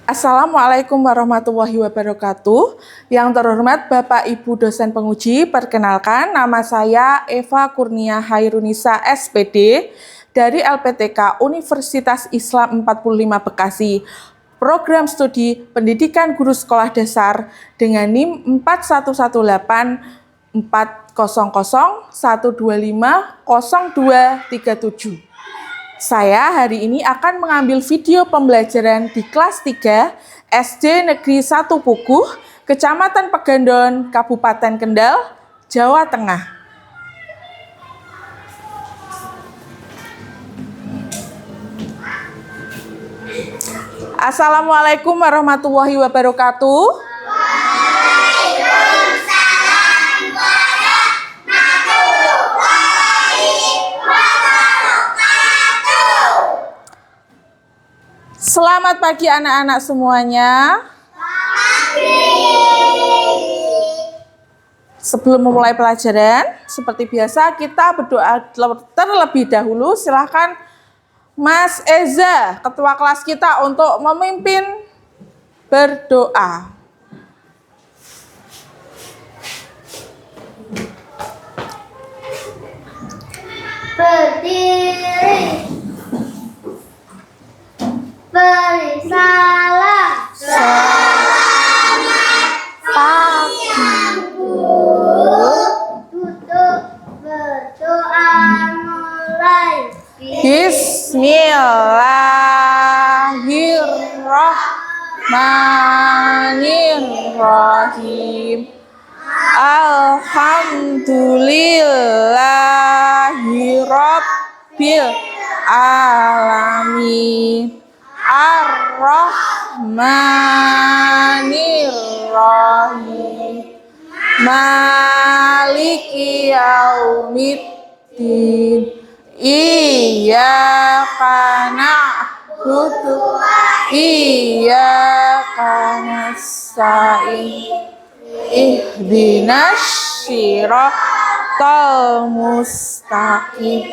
Assalamualaikum warahmatullahi wabarakatuh. Yang terhormat Bapak Ibu dosen penguji, perkenalkan nama saya Eva Kurnia Hairunisa SPD dari LPTK Universitas Islam 45 Bekasi. Program studi Pendidikan Guru Sekolah Dasar dengan NIM 4118 400 125 0237. Saya hari ini akan mengambil video pembelajaran di kelas 3 SD Negeri 1 Puguh, Kecamatan Pegandon, Kabupaten Kendal, Jawa Tengah. Assalamualaikum warahmatullahi wabarakatuh. Selamat pagi anak-anak semuanya. Sebelum memulai pelajaran, seperti biasa kita berdoa terlebih dahulu. Silahkan Mas Eza, ketua kelas kita, untuk memimpin berdoa. Berdiri, beri salam. Selamat pagi. Duduk berdoa mulai. Bismillahirrahmanirrahim. Alhamdulillahirabbil alamin. Ar-Rahmanir-Rahim. Maliki yaumiddin. Iyyaka na'budu wa iyyaka nasta'in. Ihdinas siratal mustaqim.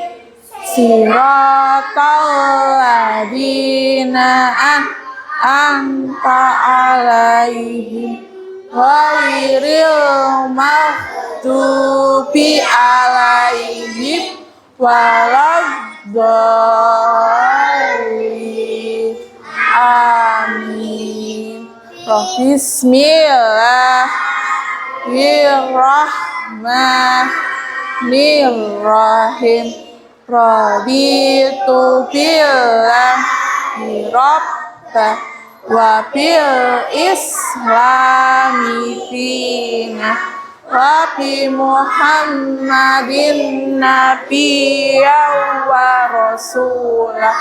Siratal ladzina an'amta 'alaihim ghairil maghdubi 'alaihim waladdallin. Amin. Bismillahirrahmanirrahim. Raditu billahi rabba wa bil islami dina wa bi Muhammadin nabiyya wa rasulah.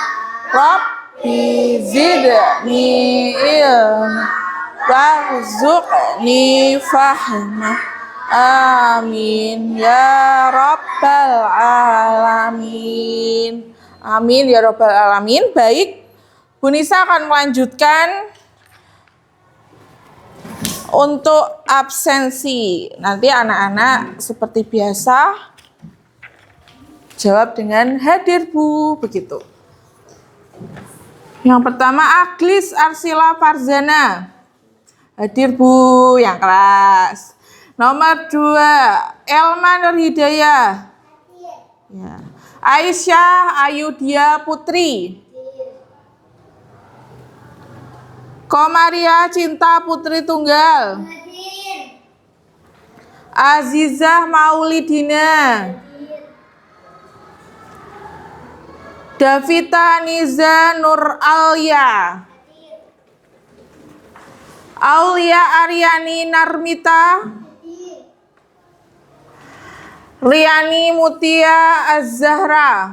Rabbi zidni ilma warzuqni fahma. Amin ya rabbal alamin. Amin ya rabbal alamin. Baik, Bu Nisa akan melanjutkan untuk absensi. Nanti anak-anak seperti biasa jawab dengan hadir Bu, begitu. Yang pertama Aglis Arsila Farzana. Hadir Bu yang kelas. Nomor 2, Elma Nur Hidayah. Ya. Aisyah Ayudia Putri. Komaria Cinta Putri Tunggal. Azizah Maulidina. Davita Niza Nur Alia. Aulia Aryani Narmita. Riani Mutia Az-Zahra.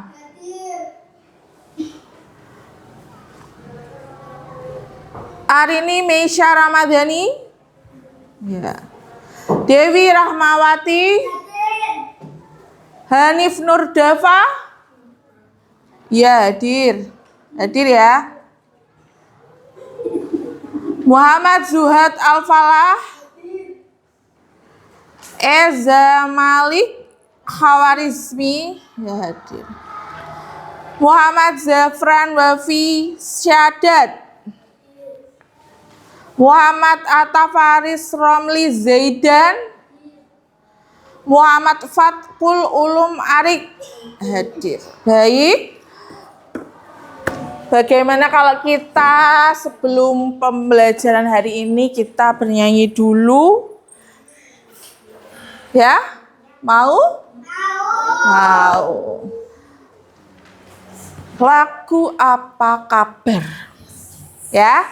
Arini Meisha Ramadhani. Ya. Dewi Rahmawati. Hanif Nurdafa. Ya, hadir. Hadir ya. Muhammad Zuhad Al-Falah. Eza Malik Khawarizmi. Ya, hadir. Muhammad Zafran Wafi Syadat. Muhammad Atta Faris Romli Zaidan. Muhammad Fatkul Ulum Arik hadir. Baik. Bagaimana kalau kita sebelum pembelajaran hari ini kita bernyanyi dulu? Ya? Mau? Mau. Lagu apa kabar? Ya?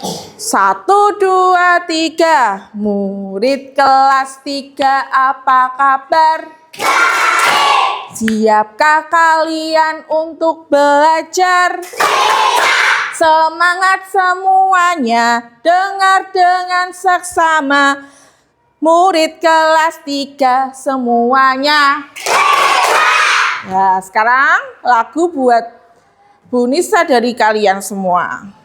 1, 2, 3. Murid kelas 3 apa kabar? Siapkah kalian untuk belajar? Semangat semuanya, dengar dengan seksama. Murid kelas 3 semuanya. Ya, sekarang lagu buat Bu Nisa dari kalian semua.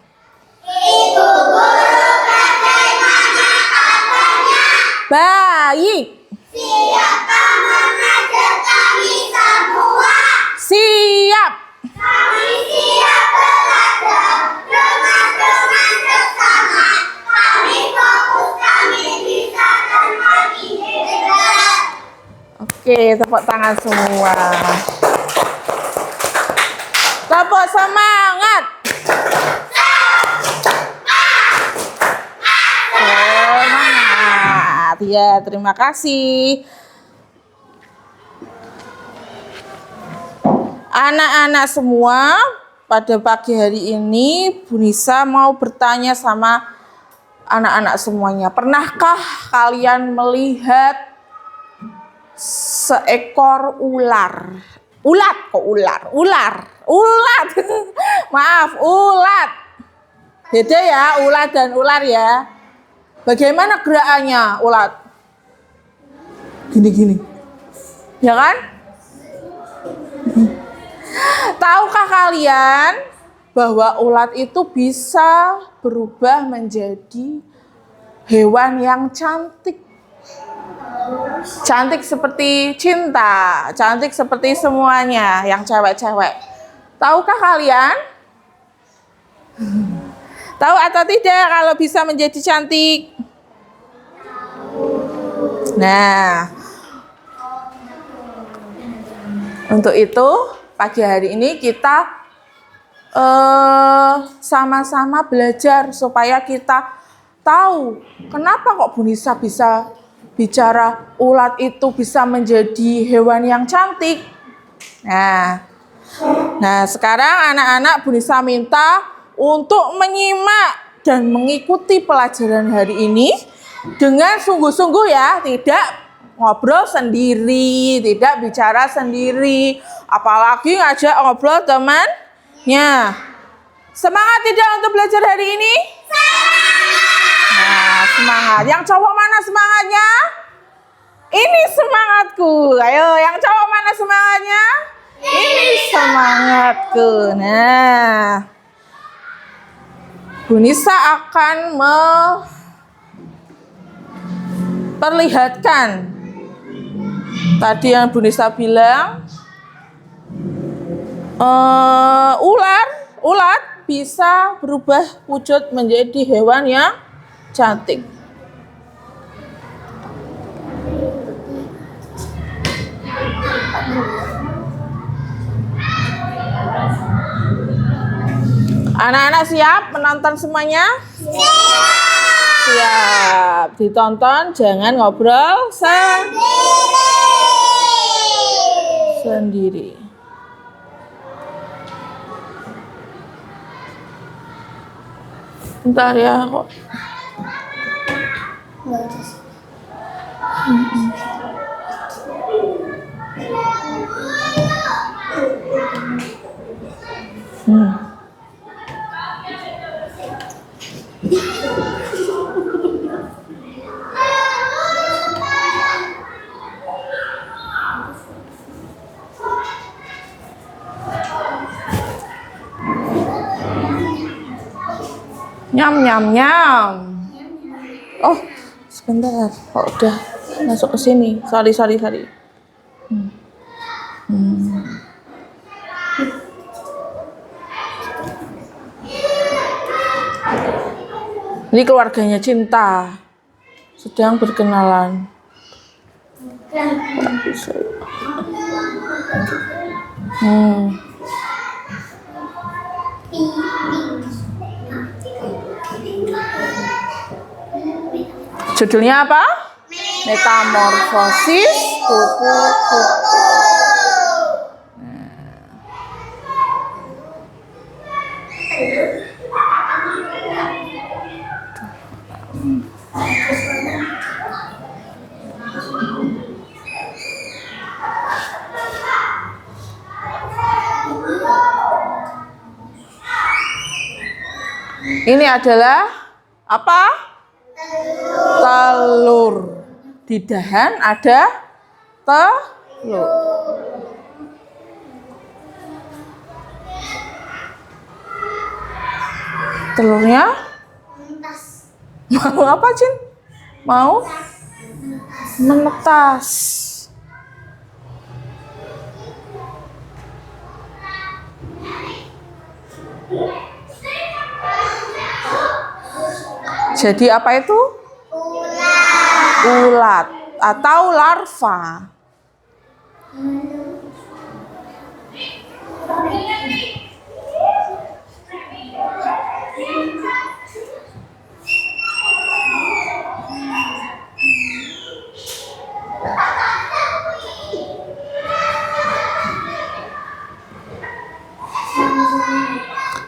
Ibu guru bagaimana kabarnya? Baik. Siapkah mengajar kami semua? Siap. Kami siap belajar dengan seksama. Kami fokus, kami bisa dan kami hebat. Oke, tepuk tangan semua. Tepuk semangat. Semangat. Ya, terima kasih. Anak-anak semua, pada pagi hari ini Bu Nisa mau bertanya sama anak-anak semuanya. Pernahkah kalian melihat seekor ular? Ulat kok ular? Ulat. Maaf, ulat. Beda ya, ulat dan ular ya. Bagaimana gerakannya ulat? Gini. Ya kan? Tahukah kalian bahwa ulat itu bisa berubah menjadi hewan yang cantik? Cantik seperti cinta, cantik seperti semuanya yang cewek-cewek. Tahukah kalian? Tahu atau tidak kalau bisa menjadi cantik? Nah, untuk itu pagi hari ini kita sama-sama belajar supaya kita tahu kenapa kok Bu Nisa bisa bicara ulat itu bisa menjadi hewan yang cantik. Nah, sekarang anak-anak Bu Nisa minta untuk menyimak dan mengikuti pelajaran hari ini dengan sungguh-sungguh ya, tidak ngobrol sendiri, tidak bicara sendiri, apalagi ngajak ngobrol temannya. Semangat tidak untuk belajar hari ini? Nah, semangat. Yang cowok mana semangatnya? Ini semangatku. Ayo, yang cowok mana semangatnya? Ini semangatku. Nah, Bu Nisa akan memperlihatkan tadi yang Bu Nisa bilang ulat bisa berubah wujud menjadi hewan yang cantik. Anak-anak siap menonton semuanya? Siap. Ditonton, jangan ngobrol sendiri. Bentar ya kok. Nyam. Oh, sebentar. Kok udah masuk ke sini? Sorry. Ini keluarganya Cinta sedang berkenalan. Judulnya apa? Metamorfosis kupu-kupu. Ini adalah apa? Telur. Di dahan ada telur. Telurnya mau apa, Cin? Mau menetas. Jadi apa itu? Ulat atau larva.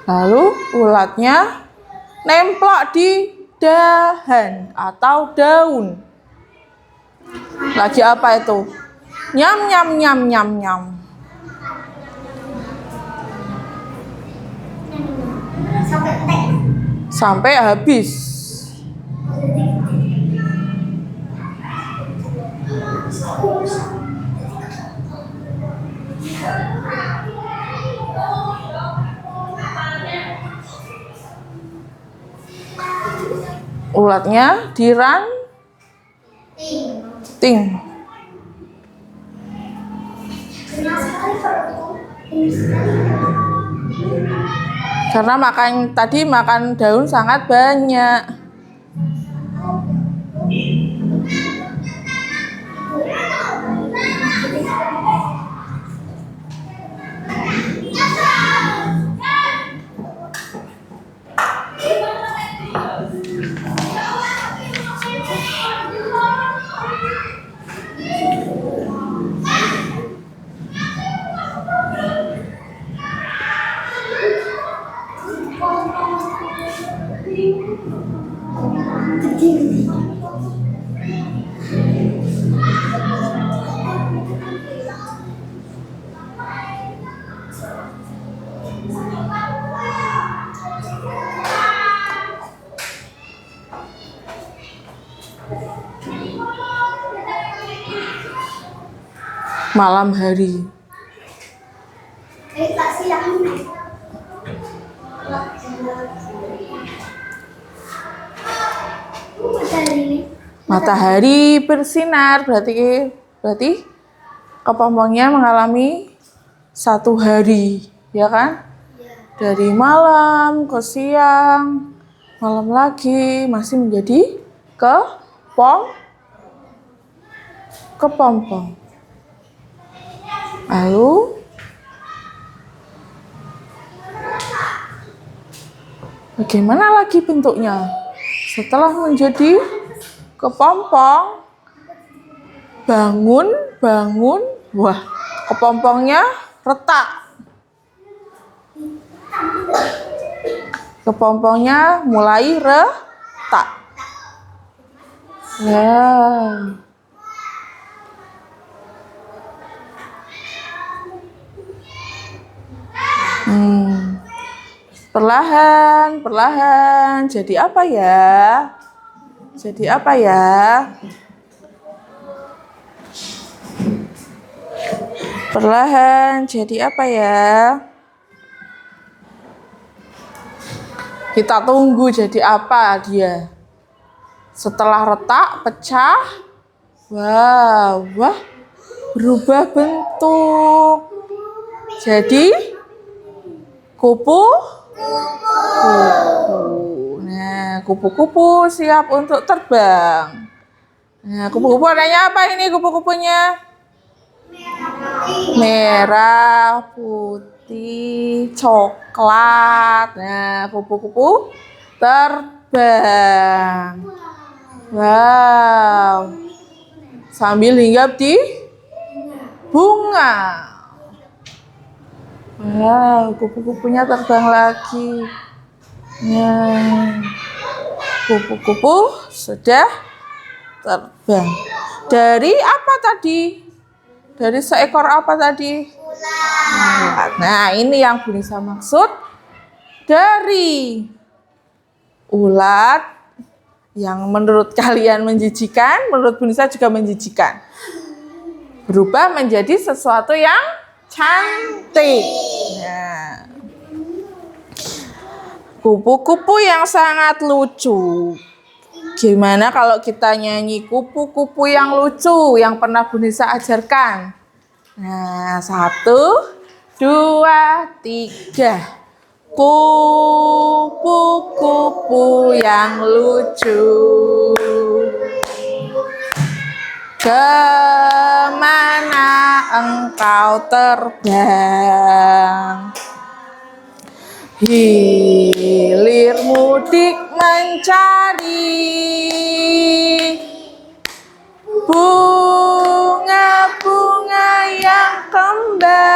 Lalu ulatnya nemplok di dahan atau daun. Lagi apa itu? Nyam nyam nyam nyam nyam. Sampai habis. Ulatnya diranting. Karena tadi makan daun sangat banyak. Malam hari. Matahari bersinar, berarti kepompongnya mengalami satu hari, ya kan? Dari malam ke siang, malam lagi masih menjadi kepompong. Lalu bagaimana lagi bentuknya? Setelah menjadi kepompong, bangun, wah, kepompongnya retak. Kepompongnya mulai retak. Ya. Perlahan. Jadi apa ya? Perlahan, jadi apa ya? Kita tunggu jadi apa dia. Setelah retak, pecah. Wah, berubah bentuk. Jadi kupu. Nah, kupu-kupu siap untuk terbang. Nah, kupu-kupu warnanya apa ini kupu-kupunya? Merah, putih, coklat. Nah, kupu-kupu terbang. Wow. Sambil hinggap di bunga. Wow, kupu-kupunya terbang lagi. Nah, kupu-kupu sudah terbang. Dari apa tadi? Dari seekor apa tadi? Ulat. Nah, ini yang Bu Nisa maksud. Dari ulat yang menurut kalian menjijikan, menurut Bu Nisa juga menjijikan. Berubah menjadi sesuatu yang cantik. Nah, kupu-kupu yang sangat lucu. Gimana kalau kita nyanyi kupu-kupu yang lucu yang pernah Bu Nisa ajarkan? Nah, 1, 2, 3. Kupu-kupu yang lucu. Kemana engkau terbang? Hilir mudik mencari bunga-bunga yang kembang,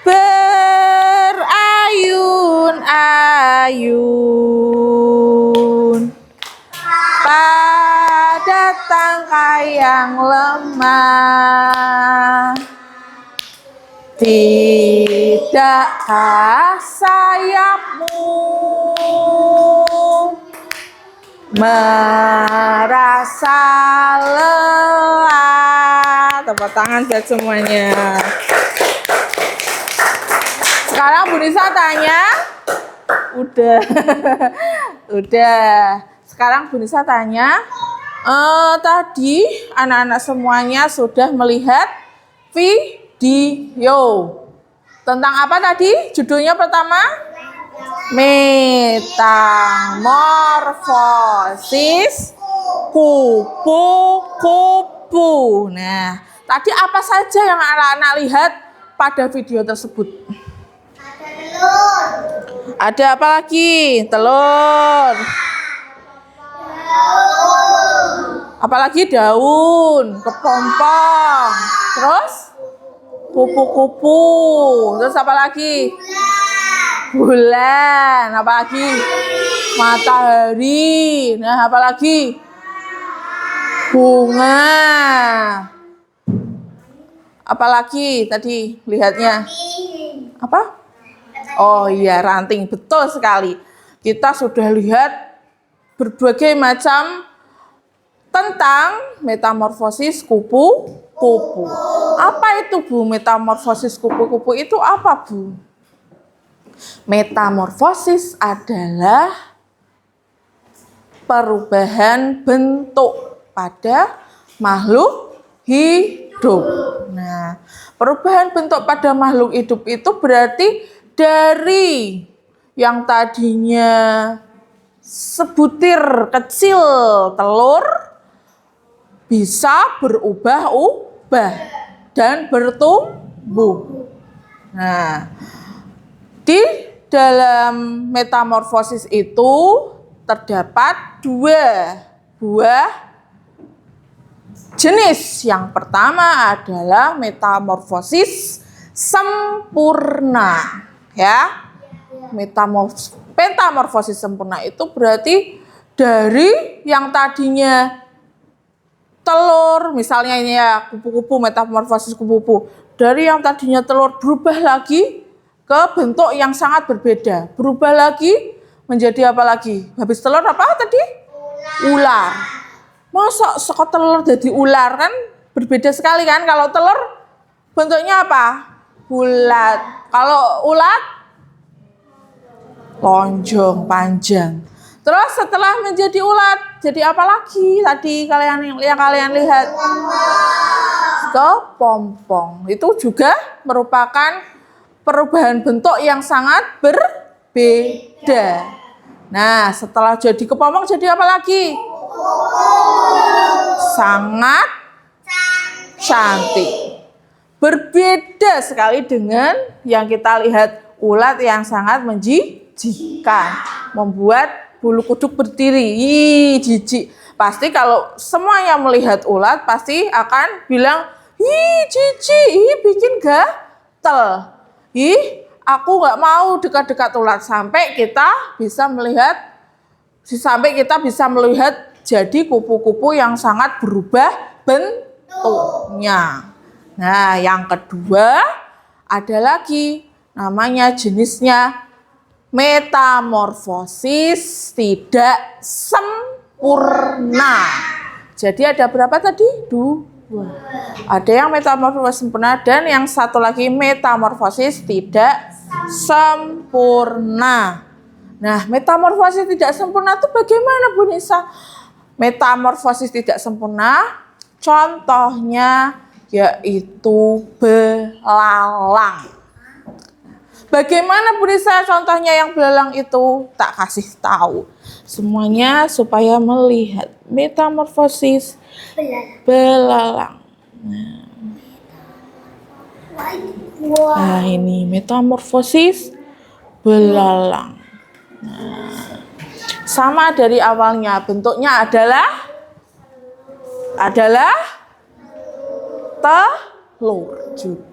berayun-ayun pada tangkai yang lemah. Tidakkah sayapmu merasa lelah? Tepuk tangan buat semuanya. Sekarang Bu Nisa tanya. Udah. Udah. Sekarang Bu Nisa tanya. Tadi anak-anak semuanya sudah melihat video. Tentang apa tadi? Judulnya pertama? Metamorfosis kupu-kupu. Nah, tadi apa saja yang anak-anak lihat pada video tersebut? Ada apa lagi? Telur. Apalagi daun, kepompong. Terus kupu-kupu. Terus apa lagi? Bulan. Apa lagi? Matahari. Nah, apa lagi? Bunga. Apa lagi tadi lihatnya? Apa? Oh iya, ranting. Betul sekali. Kita sudah lihat berbagai macam tentang metamorfosis kupu-kupu. Apa itu, Bu? Metamorfosis kupu-kupu itu apa, Bu? Metamorfosis adalah perubahan bentuk pada makhluk hidup. Nah, perubahan bentuk pada makhluk hidup itu berarti dari yang tadinya sebutir kecil telur bisa berubah-ubah dan bertumbuh. Nah, di dalam metamorfosis itu terdapat 2 buah jenis. Yang pertama adalah metamorfosis sempurna, ya. Metamorfosis sempurna itu berarti dari yang tadinya telur, misalnya ini ya kupu-kupu, metamorfosis kupu-kupu. Dari yang tadinya telur berubah lagi ke bentuk yang sangat berbeda. Berubah lagi menjadi apa lagi? Habis telur apa tadi? Ular. Masa sekot telur jadi ular, kan berbeda sekali kan? Kalau telur bentuknya apa? Bulat. Kalau ulat lonjong, panjang. Terus setelah menjadi ulat, jadi apa lagi tadi yang kalian lihat? Kepompong. Itu juga merupakan perubahan bentuk yang sangat beda. Nah, setelah jadi kepompong jadi apa lagi? Sangat cantik. Berbeda sekali dengan yang kita lihat ulat yang sangat menjijikkan. Membuat bulu kuduk berdiri. Ih, jijik. Pasti kalau semuanya melihat ulat pasti akan bilang, ih jijik, ih bikin gatel. Ih, aku nggak mau dekat-dekat ulat sampai kita bisa melihat jadi kupu-kupu yang sangat berubah bentuknya. Nah, yang kedua ada lagi namanya jenisnya metamorfosis tidak sempurna. Jadi ada berapa tadi? 2. Ada yang metamorfosis sempurna dan yang satu lagi metamorfosis tidak sempurna. Nah, metamorfosis tidak sempurna itu bagaimana, Bu Nisa? Metamorfosis tidak sempurna contohnya yaitu belalang. Bagaimana Bu Nisa contohnya yang belalang itu? Tak kasih tahu. Semuanya supaya melihat metamorfosis belalang. Nah, ini metamorfosis belalang. Nah, sama dari awalnya, bentuknya adalah telur.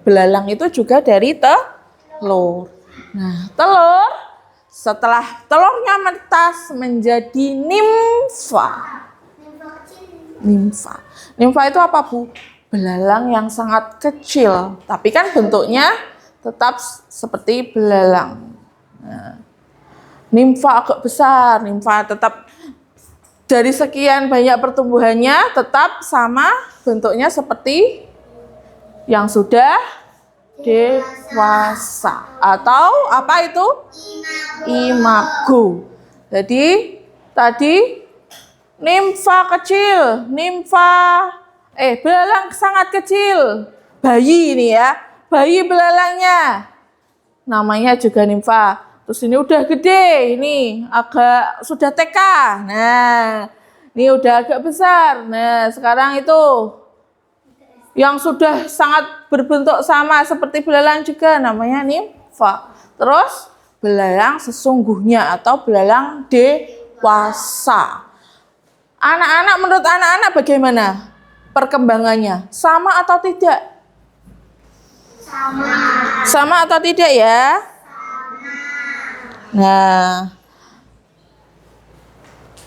Belalang itu juga dari telur. Nah, telur setelah telurnya menetas menjadi nimfa. Nimfa itu apa, Bu? Belalang yang sangat kecil, tapi kan bentuknya tetap seperti belalang. Nah, nimfa agak besar, nimfa tetap dari sekian banyak pertumbuhannya tetap sama bentuknya seperti yang sudah dewasa atau apa itu? Imago. Jadi tadi nimfa kecil, belalang sangat kecil. Bayi ini ya, bayi belalangnya. Namanya juga nimfa. Terus ini udah gede, ini agak sudah TK. Nah, ini udah agak besar. Nah, sekarang itu yang sudah sangat berbentuk sama seperti belalang juga namanya nimfa. Terus belalang sesungguhnya atau belalang dewasa. Anak-anak, menurut anak-anak bagaimana perkembangannya? Sama atau tidak? Sama atau tidak ya? Nah,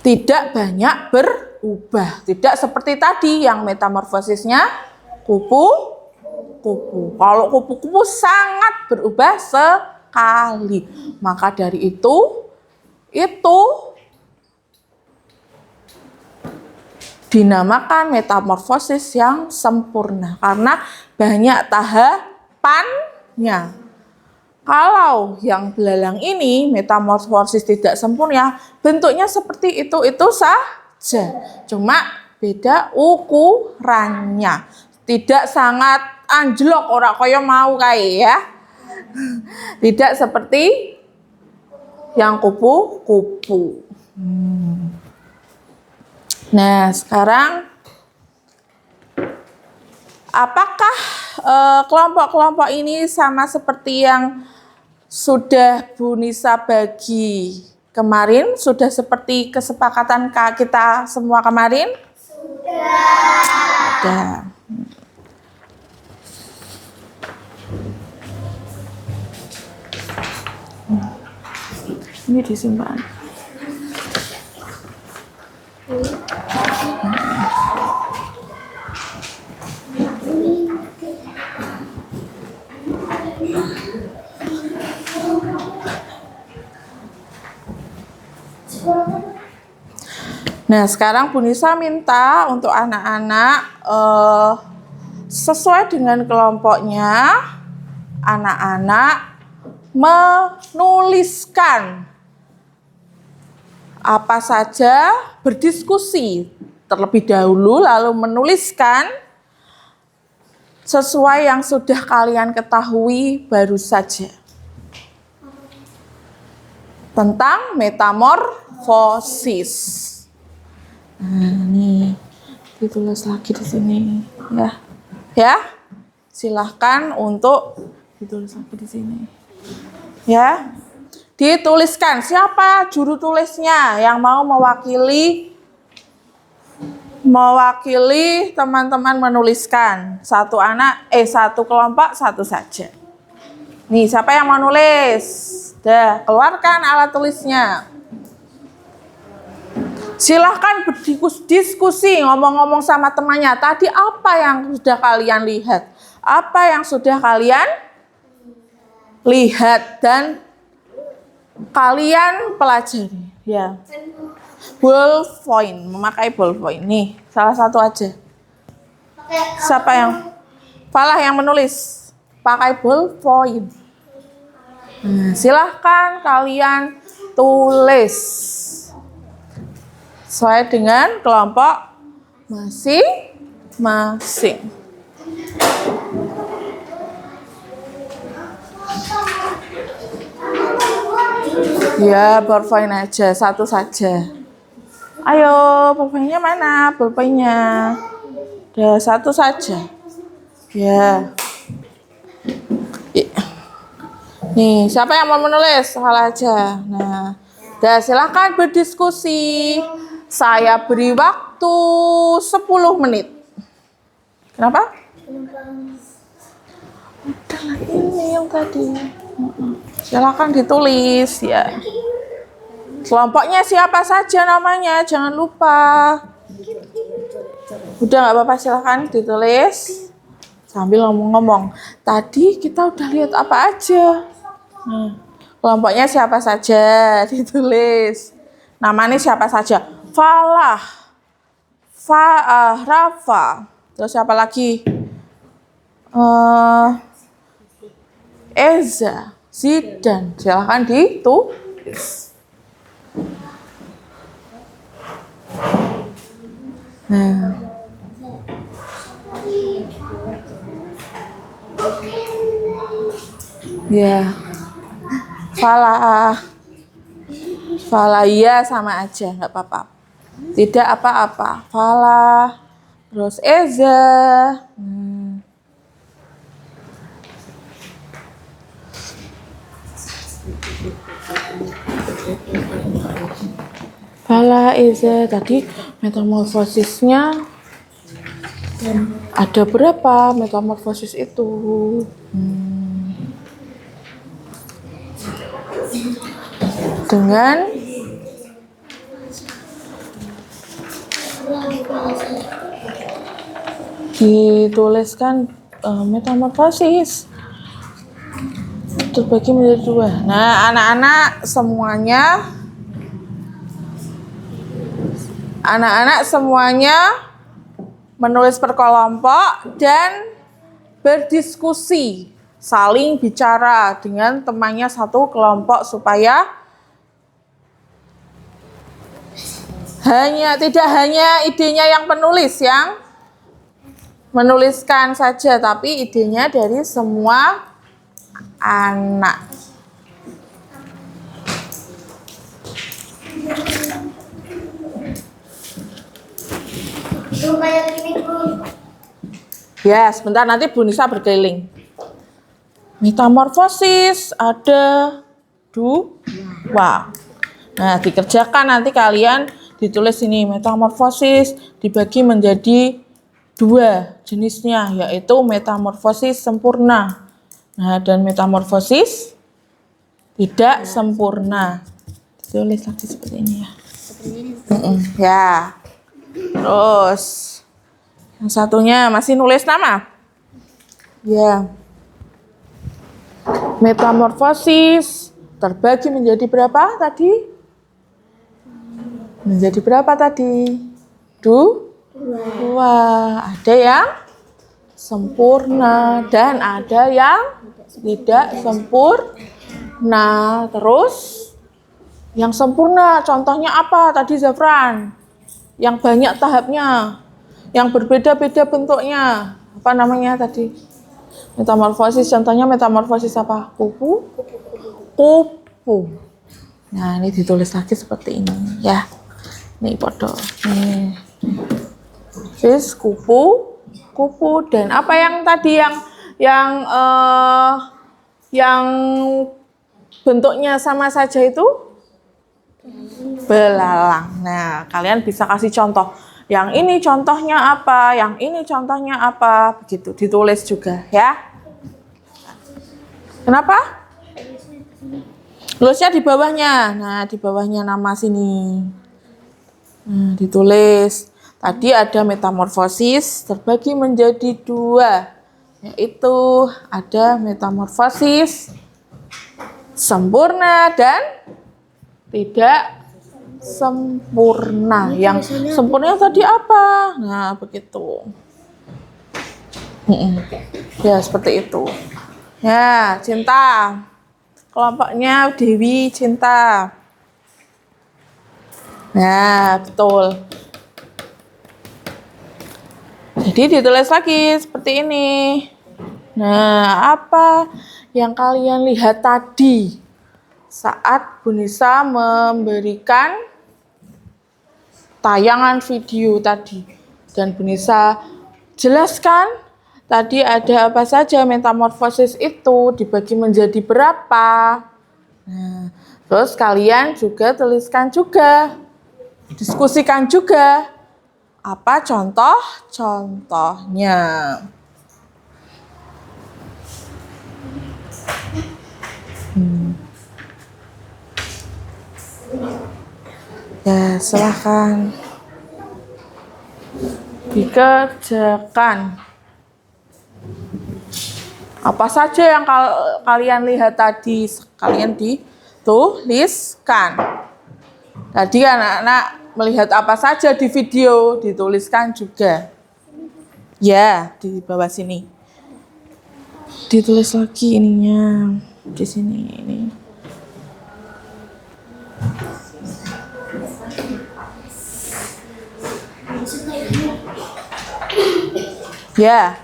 tidak banyak berubah. Tidak seperti tadi yang metamorfosisnya kupu-kupu. Kalau kupu-kupu sangat berubah sekali. Maka dari itu dinamakan metamorfosis yang sempurna karena banyak tahapannya. Kalau yang belalang ini metamorfosis tidak sempurna, bentuknya seperti itu saja. Cuma beda ukurannya. Tidak sangat anjlok ora kaya mau kae ya. Tidak seperti yang kupu-kupu. Nah, sekarang apakah kelompok-kelompok ini sama seperti yang sudah Bu Nisa bagi kemarin? Sudah seperti kesepakatan kita semua kemarin? Sudah. Ini disimpan. Nah, sekarang Bu Nisa minta untuk anak-anak sesuai dengan kelompoknya, anak-anak menuliskan apa saja, berdiskusi terlebih dahulu, lalu menuliskan sesuai yang sudah kalian ketahui baru saja. tentang metamorfosis. Nah, nih ditulis lagi di sini ya. Ya. Silahkan untuk ditulis lagi di sini. Ya. Dituliskan siapa juru tulisnya yang mau mewakili teman-teman menuliskan. Satu kelompok satu saja. Nih, siapa yang mau nulis? Dah, keluarkan alat tulisnya. Silahkan berdiskusi, ngomong-ngomong sama temannya. Tadi apa yang sudah kalian lihat? Apa yang sudah kalian lihat dan kalian pelajari? Ya. Ballpoint, memakai ballpoint. Nih, salah satu aja. Siapa yang? Falah yang menulis. Pakai ballpoint. Nah, silahkan kalian tulis sesuai dengan kelompok masing-masing. Ya, ballpoint aja, satu saja. Ayo, ballpointnya mana? Ballpointnya. Udah, satu saja. Ya. Nih, siapa yang mau menulis? Salah aja. Nah, udah silakan berdiskusi. Saya beri waktu 10 menit. Kenapa? Udah lah, ini yang tadi. Silakan ditulis ya. Kelompoknya siapa saja namanya, jangan lupa. Udah nggak apa-apa, silakan ditulis sambil ngomong-ngomong. Tadi kita udah lihat apa aja. Kelompoknya siapa saja ditulis. Namanya siapa saja? Falah, Rafa. Terus siapa lagi? Eza, Zidan. Silakan ditulis. Nah. Ya. Falah iya sama aja, nggak apa-apa. Tidak apa-apa. Falah, terus Eza. Falah, Eza. Tadi metamorfosisnya ada berapa metamorfosis itu? Dengan dituliskan metamorfosis terbagi menjadi 2. Nah, anak-anak semuanya menulis per kelompok dan berdiskusi, saling bicara dengan temannya satu kelompok supaya tidak hanya idenya yang penulis yang menuliskan saja, tapi idenya dari semua anak. Ya, sebentar nanti Bu Nisa berkeliling. Metamorfosis ada 2. Nah, dikerjakan nanti kalian ditulis ini metamorfosis dibagi menjadi 2 jenisnya, yaitu metamorfosis sempurna. Nah, dan metamorfosis tidak sempurna. Ditulis lagi seperti ini ya. Ya. Terus yang satunya masih nulis nama. Ya. Metamorfosis terbagi menjadi berapa tadi? Menjadi berapa tadi? 2. Ada yang sempurna dan ada yang tidak sempurna. Terus yang sempurna contohnya apa tadi, Zafran? Yang banyak tahapnya, yang berbeda-beda bentuknya. Apa namanya tadi? Metamorfosis, contohnya metamorfosis apa? Kupu. Nah, ini ditulis lagi seperti ini ya. Nih podo. Nih. Terus kupu, dan apa yang tadi yang bentuknya sama saja itu? Belalang. Nah, kalian bisa kasih contoh. Yang ini contohnya apa? Yang ini contohnya apa? Begitu ditulis juga ya. Kenapa? Tulisnya di bawahnya. Nah, di bawahnya nama sini. Nah, ditulis. Tadi ada metamorfosis terbagi menjadi 2. Yaitu ada metamorfosis sempurna dan tidak sempurna. Yang sempurna tadi apa? Nah, begitu. Ya, seperti itu. Ya, Cinta. Kelompoknya Dewi Cinta. Nah, betul. Jadi ditulis lagi seperti ini. Nah, apa yang kalian lihat tadi saat Bu Nisa memberikan tayangan video tadi? Dan Bu Nisa jelaskan tadi ada apa saja, metamorfosis itu dibagi menjadi berapa. Nah, terus kalian juga tuliskan juga, diskusikan juga. Apa contohnya? Ya, silahkan dikerjakan. Apa saja yang kalian lihat tadi, kalian dituliskan. Tadi anak-anak melihat apa saja di video, dituliskan juga. Ya, di bawah sini. Ditulis lagi ininya. Di sini ini. Ya.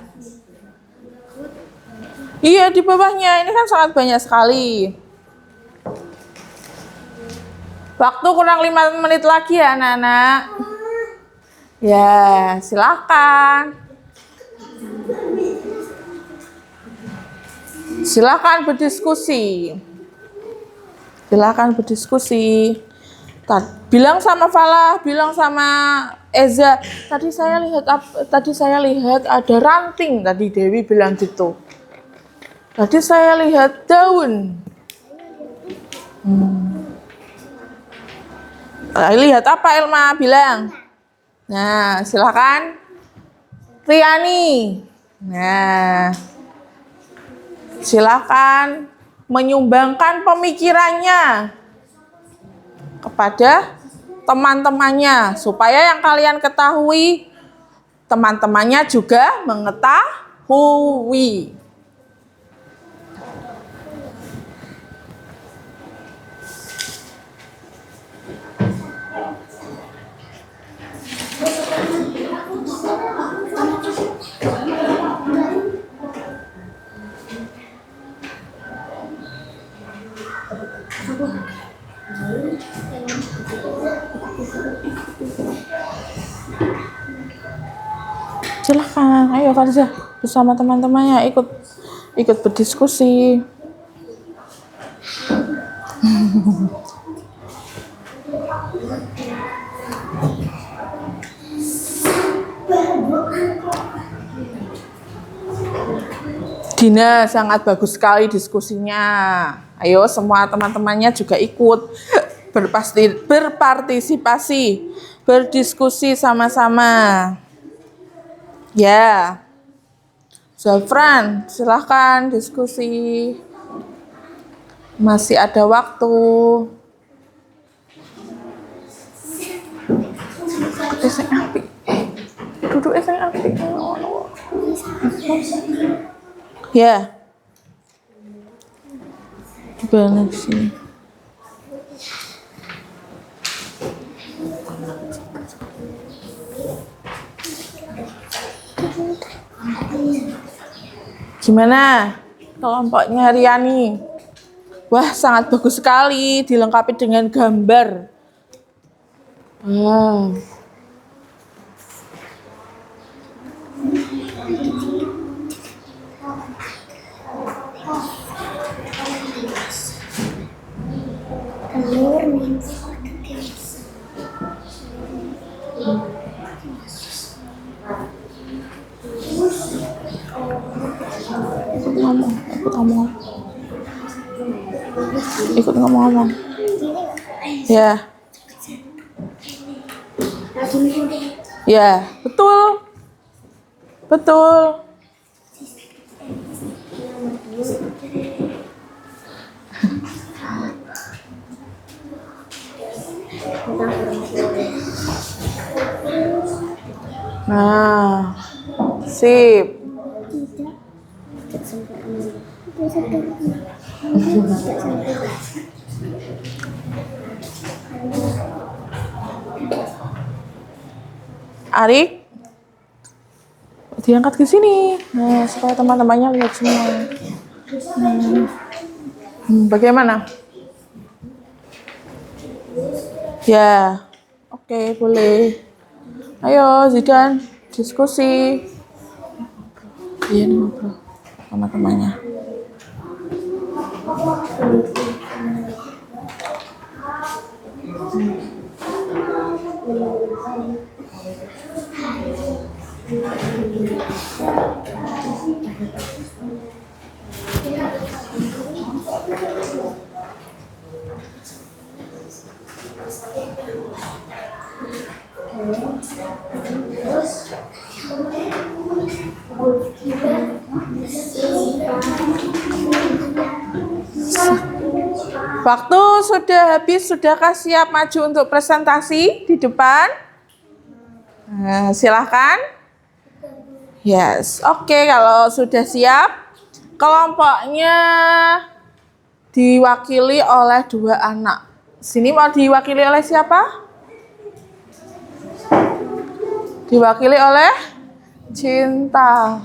Iya, di bawahnya. Ini kan sangat banyak sekali. Waktu kurang 5 menit lagi ya, anak-anak. Ya, silakan. Silakan berdiskusi. Silakan berdiskusi. Bilang sama Falah, bilang sama Eza. Tadi saya lihat ada ranting. Tadi Dewi bilang gitu. Tadi saya lihat daun. Lihat apa Elma? Bilang. Nah, silakan. Riani. Nah, silakan menyumbangkan pemikirannya kepada teman-temannya supaya yang kalian ketahui teman-temannya juga mengetahui. Silahkan, ayo Farza bersama teman-temannya ikut berdiskusi. Dina, sangat bagus sekali diskusinya. Ayo semua teman-temannya juga ikut berpartisipasi, berdiskusi sama-sama. Ya, Zafran, silahkan diskusi. Masih ada waktu. Duduk api. Ya. Gimana di sini? Gimana kelompoknya Riani? Wah, sangat bagus sekali, dilengkapi dengan gambar. Wow. Ikut ngomong. Ya. Ya, betul. Betul. Nah, sip. Arik, diangkat ke sini. Nah, supaya teman-temannya lihat semua. Bagaimana? Ya, oke, boleh. Ayo, Zidan, diskusi. Iya, ngobrol sama temannya. Waktu sudah habis, sudahkah siap maju untuk presentasi di depan? Nah, silahkan. Yes, oke, kalau sudah siap, kelompoknya diwakili oleh 2 anak. Sini mau diwakili oleh siapa? Diwakili oleh Cinta.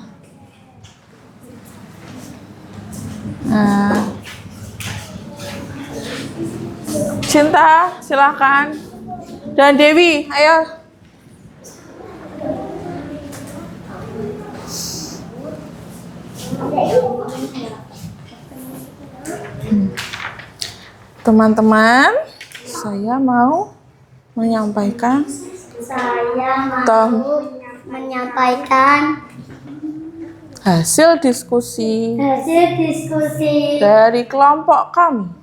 Nah, Cinta, silakan. Dan Dewi, ayo. Teman-teman, saya mau menyampaikan hasil diskusi dari kelompok kami.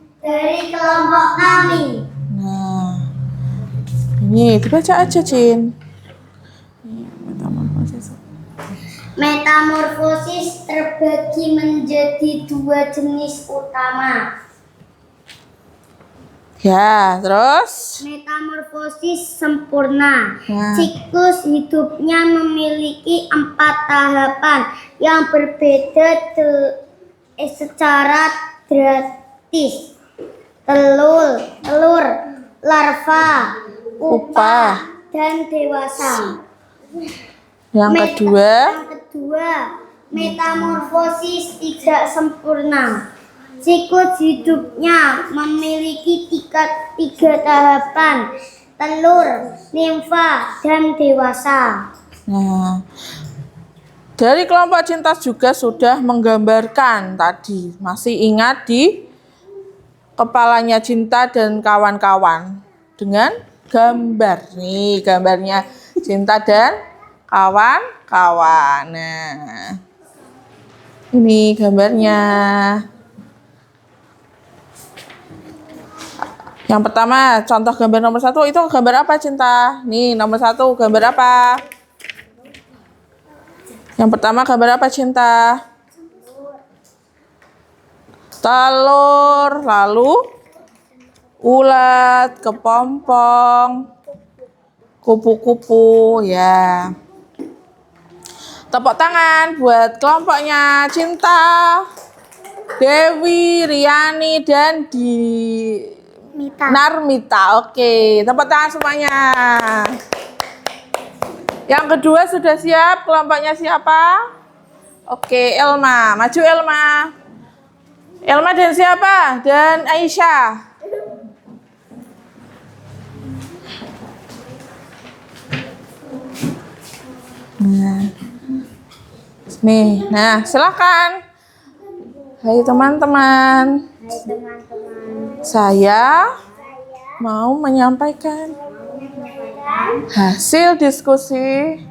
Nah, ini dibaca aja, Cin. Metamorfosis terbagi menjadi 2 jenis utama. Ya, terus? Metamorfosis sempurna. Nah. Siklus hidupnya memiliki 4 tahapan yang berbeda secara drastis. Telur, larva, pupa, dan dewasa. Yang kedua, metamorfosis tidak sempurna. Siklus hidupnya memiliki 3 tahapan, telur, nimfa, dan dewasa. nah, dari kelompok Cinta juga sudah menggambarkan tadi. Masih ingat di kepalanya Cinta dan kawan-kawan dengan gambar. Nih gambarnya Cinta dan kawan-kawan. Nah, ini gambarnya. Yang pertama, contoh gambar nomor 1, itu gambar apa, Cinta? Nih, nomor 1, gambar apa? Yang pertama, gambar apa, Cinta? Telur, lalu ulat, kepompong, kupu-kupu, ya. Tepuk tangan buat kelompoknya Cinta, Dewi, Riani, dan Narmita. Oke, tepuk tangan semuanya. Yang kedua sudah siap, kelompoknya siapa? Oke, Elma. Maju, Elma. Elma dan siapa? Dan Aisyah. Nah, nih, nah silakan. Hai teman-teman, Hai teman-teman, saya mau menyampaikan hasil diskusi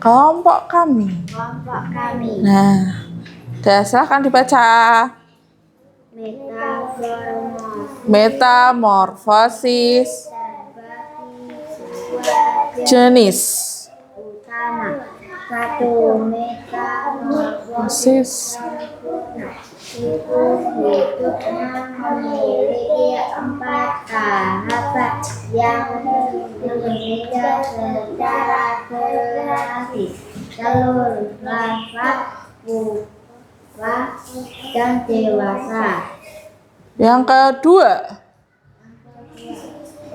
kelompok kami. kelompok kami. Nah, silakan dibaca. Metamorfosis jenis Utama 1. Metamorfosis itu hidupnya memiliki 4 tahapan yang berbeda secara kreatif: telur, larva, pupa, dan dewasa. Yang kedua,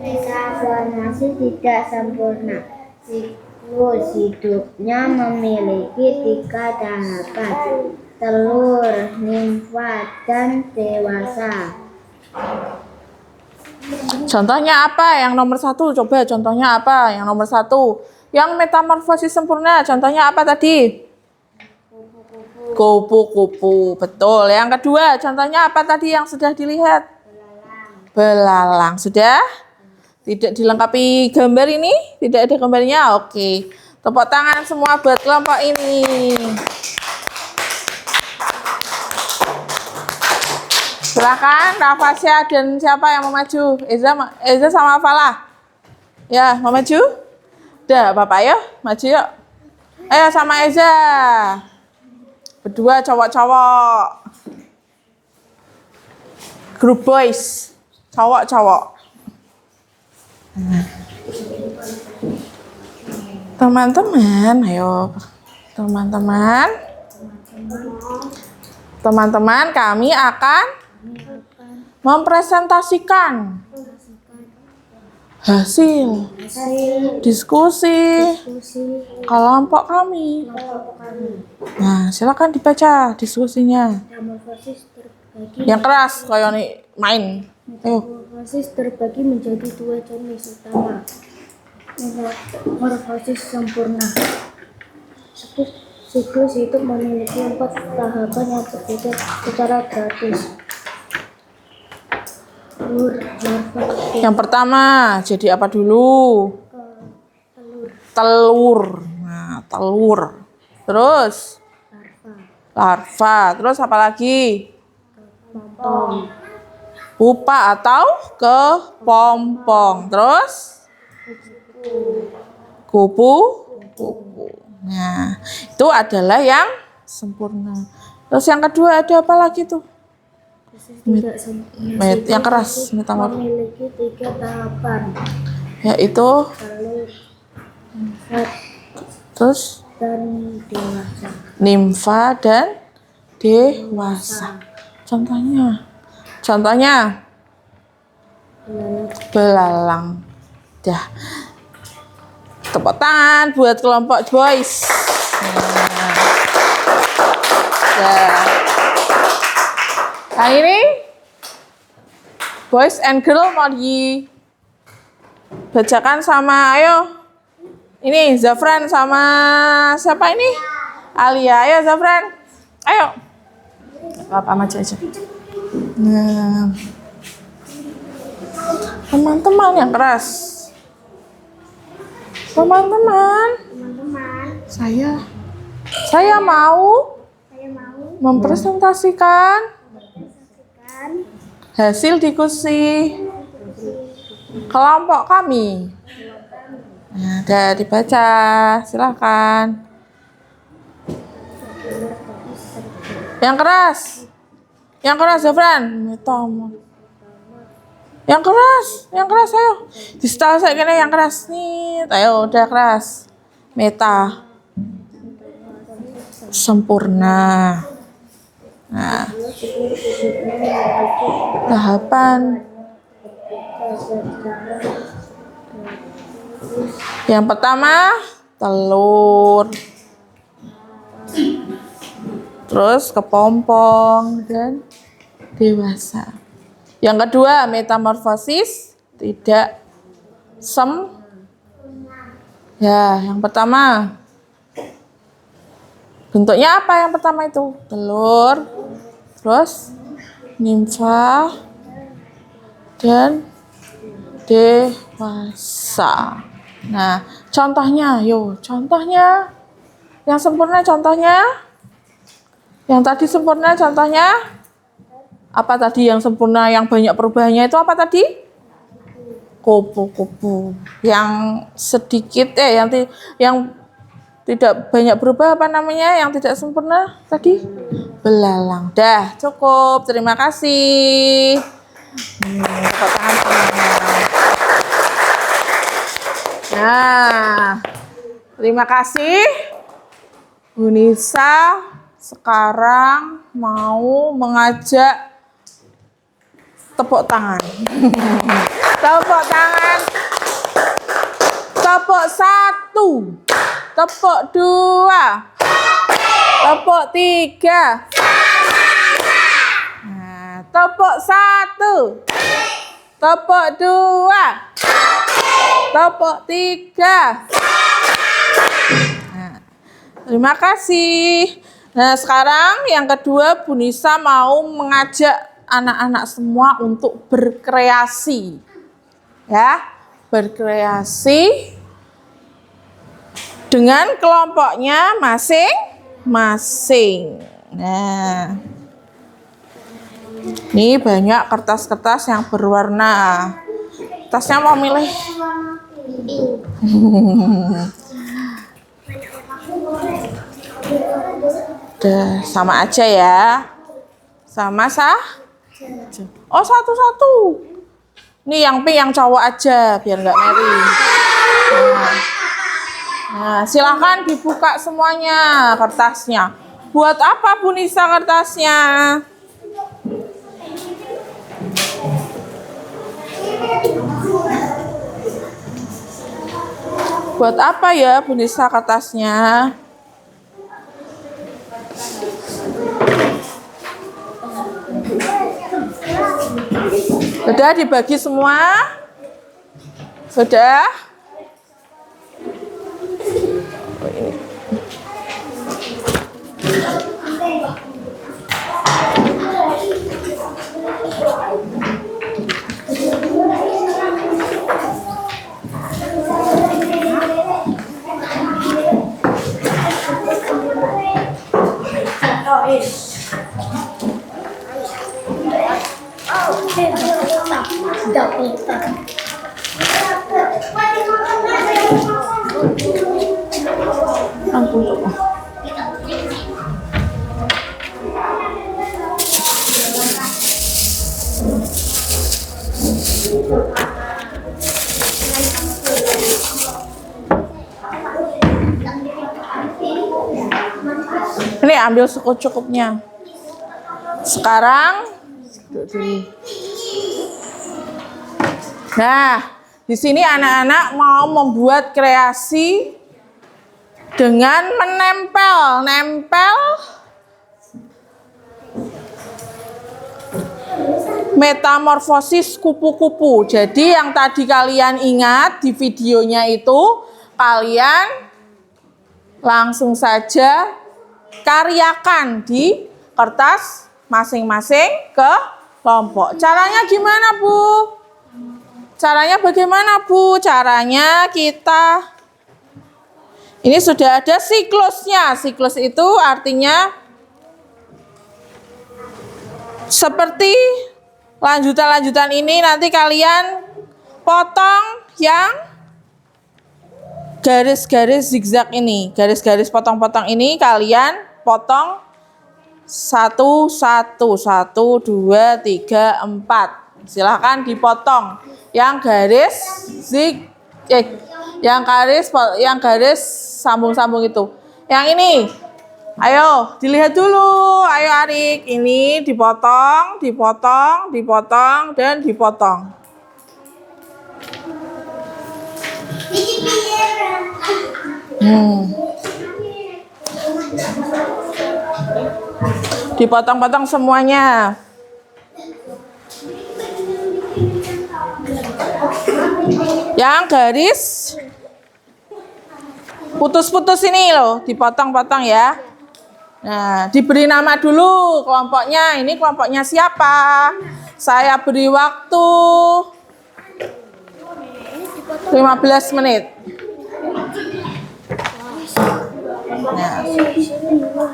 Metabolisme tidak sempurna. Siklus hidupnya memiliki 3 tahapan: telur, nimfa, dan dewasa. contohnya apa? Yang nomor 1, coba contohnya apa? Yang nomor 1, yang metamorfosis sempurna, contohnya apa tadi? Kupu-kupu, betul. Yang kedua, contohnya apa tadi yang sudah dilihat? Belalang, sudah? Tidak dilengkapi gambar ini? Tidak ada gambarnya? Oke. Tepuk tangan semua buat kelompok ini. Silakan Rafasya dan siapa yang mau maju? Eza sama Falah. Ya, mau maju? Udah, Bapak ya, maju yuk. Ayo sama Eza. Berdua cowok-cowok. Group boys. Cowok-cowok. Teman-teman, ayo. Teman-teman, kami akan mempresentasikan hasil diskusi kelompok kami. Nah, silakan dibaca diskusinya. Yang keras, kayak nih main. Ayo. Metamorfosis terbagi menjadi 2 jenis utama. Metamorfosis sempurna. Siklus hidup memiliki 4 tahapan yang berbeda secara gratis. Telur, larva, Yang pertama, jadi apa dulu? Telur. Nah, telur. Terus larva. Terus apa lagi? pompong, Pupa atau kepompong. Terus kupu. Nah, itu adalah yang sempurna. Terus yang kedua ada apa lagi tuh? tidak sempurna. Yang keras, metamorfosis. Memiliki 3 tahapan. Yaitu Telur, nimfa, terus dan dewasa. nimfa dan dewasa. Contohnya belalang. Dah. Tepuk tangan buat kelompok boys. Nah, ini boys and girl mau dibacakan sama, ayo. Ini Zafran sama siapa ini? Alia. Ayo Zafran. Ayo. Bapak maju aja. Nah. Teman-teman yang keras. Teman-teman, saya mau mempresentasikan hasil diskusi kelompok kami. Nah, udah dibaca, silakan. Yang keras Zafran. Yang keras ayo. Di setel saya kena yang keras nih. Ayo udah keras. Meta sempurna. Nah, tahapan yang pertama telur. terus kepompong dan dewasa. Yang kedua, metamorfosis tidak ya, yang pertama bentuknya apa yang pertama itu? Telur, terus nimfa dan dewasa. Nah, contohnya, contohnya yang sempurna, contohnya yang tadi sempurna, contohnya apa tadi yang sempurna, yang banyak perubahannya itu apa tadi? Kupu-kupu. Yang sedikit yang tidak banyak berubah apa namanya? Yang tidak sempurna tadi? Belalang. Dah, cukup. Terima kasih. Tepuk tangan semuanya. Nah, terima kasih. Bu Nisa sekarang mau mengajak tepuk tangan. Tepuk tangan. Tepuk 1. Tepuk 2. Tepuk 3. Nah, tepuk 1. Tepuk 2. Tepuk 3. Nah, terima kasih. Nah, sekarang yang kedua Bu Nisa mau mengajak anak-anak semua untuk berkreasi. Ya, berkreasi dengan kelompoknya masing-masing. Nah, ini banyak kertas-kertas yang berwarna. Kertasnya mau milih? Udah, sama aja ya. Sama Oh, satu-satu. Ini yang pink yang cowok aja biar nggak meri. Nah, silakan dibuka semuanya kertasnya. Buat apa Bu Nisa kertasnya? Buat apa ya Bu Nisa kertasnya? Sudah dibagi semua? Sudah? Oh, ini. Ini ambil secukupnya. Sekarang nah, di sini anak-anak mau membuat kreasi dengan menempel metamorfosis kupu-kupu. Jadi yang tadi kalian ingat di videonya itu, kalian langsung saja karyakan di kertas masing-masing ke kelompok. Caranya gimana, Bu? Caranya bagaimana, Bu? Caranya ini sudah ada siklusnya. Siklus itu artinya seperti lanjutan-lanjutan ini nanti kalian potong yang garis-garis zigzag ini. Garis-garis potong-potong ini kalian potong 1, 2, 3, 4. Silahkan dipotong. Yang garis sambung-sambung itu. Yang ini, ayo dilihat dulu. Ayo Arik, ini dipotong, dan dipotong. Dipotong-potong semuanya. Yang garis putus-putus ini loh, dipotong-potong ya. Nah, diberi nama dulu kelompoknya. Ini kelompoknya siapa? Saya beri waktu 15 menit. Nah.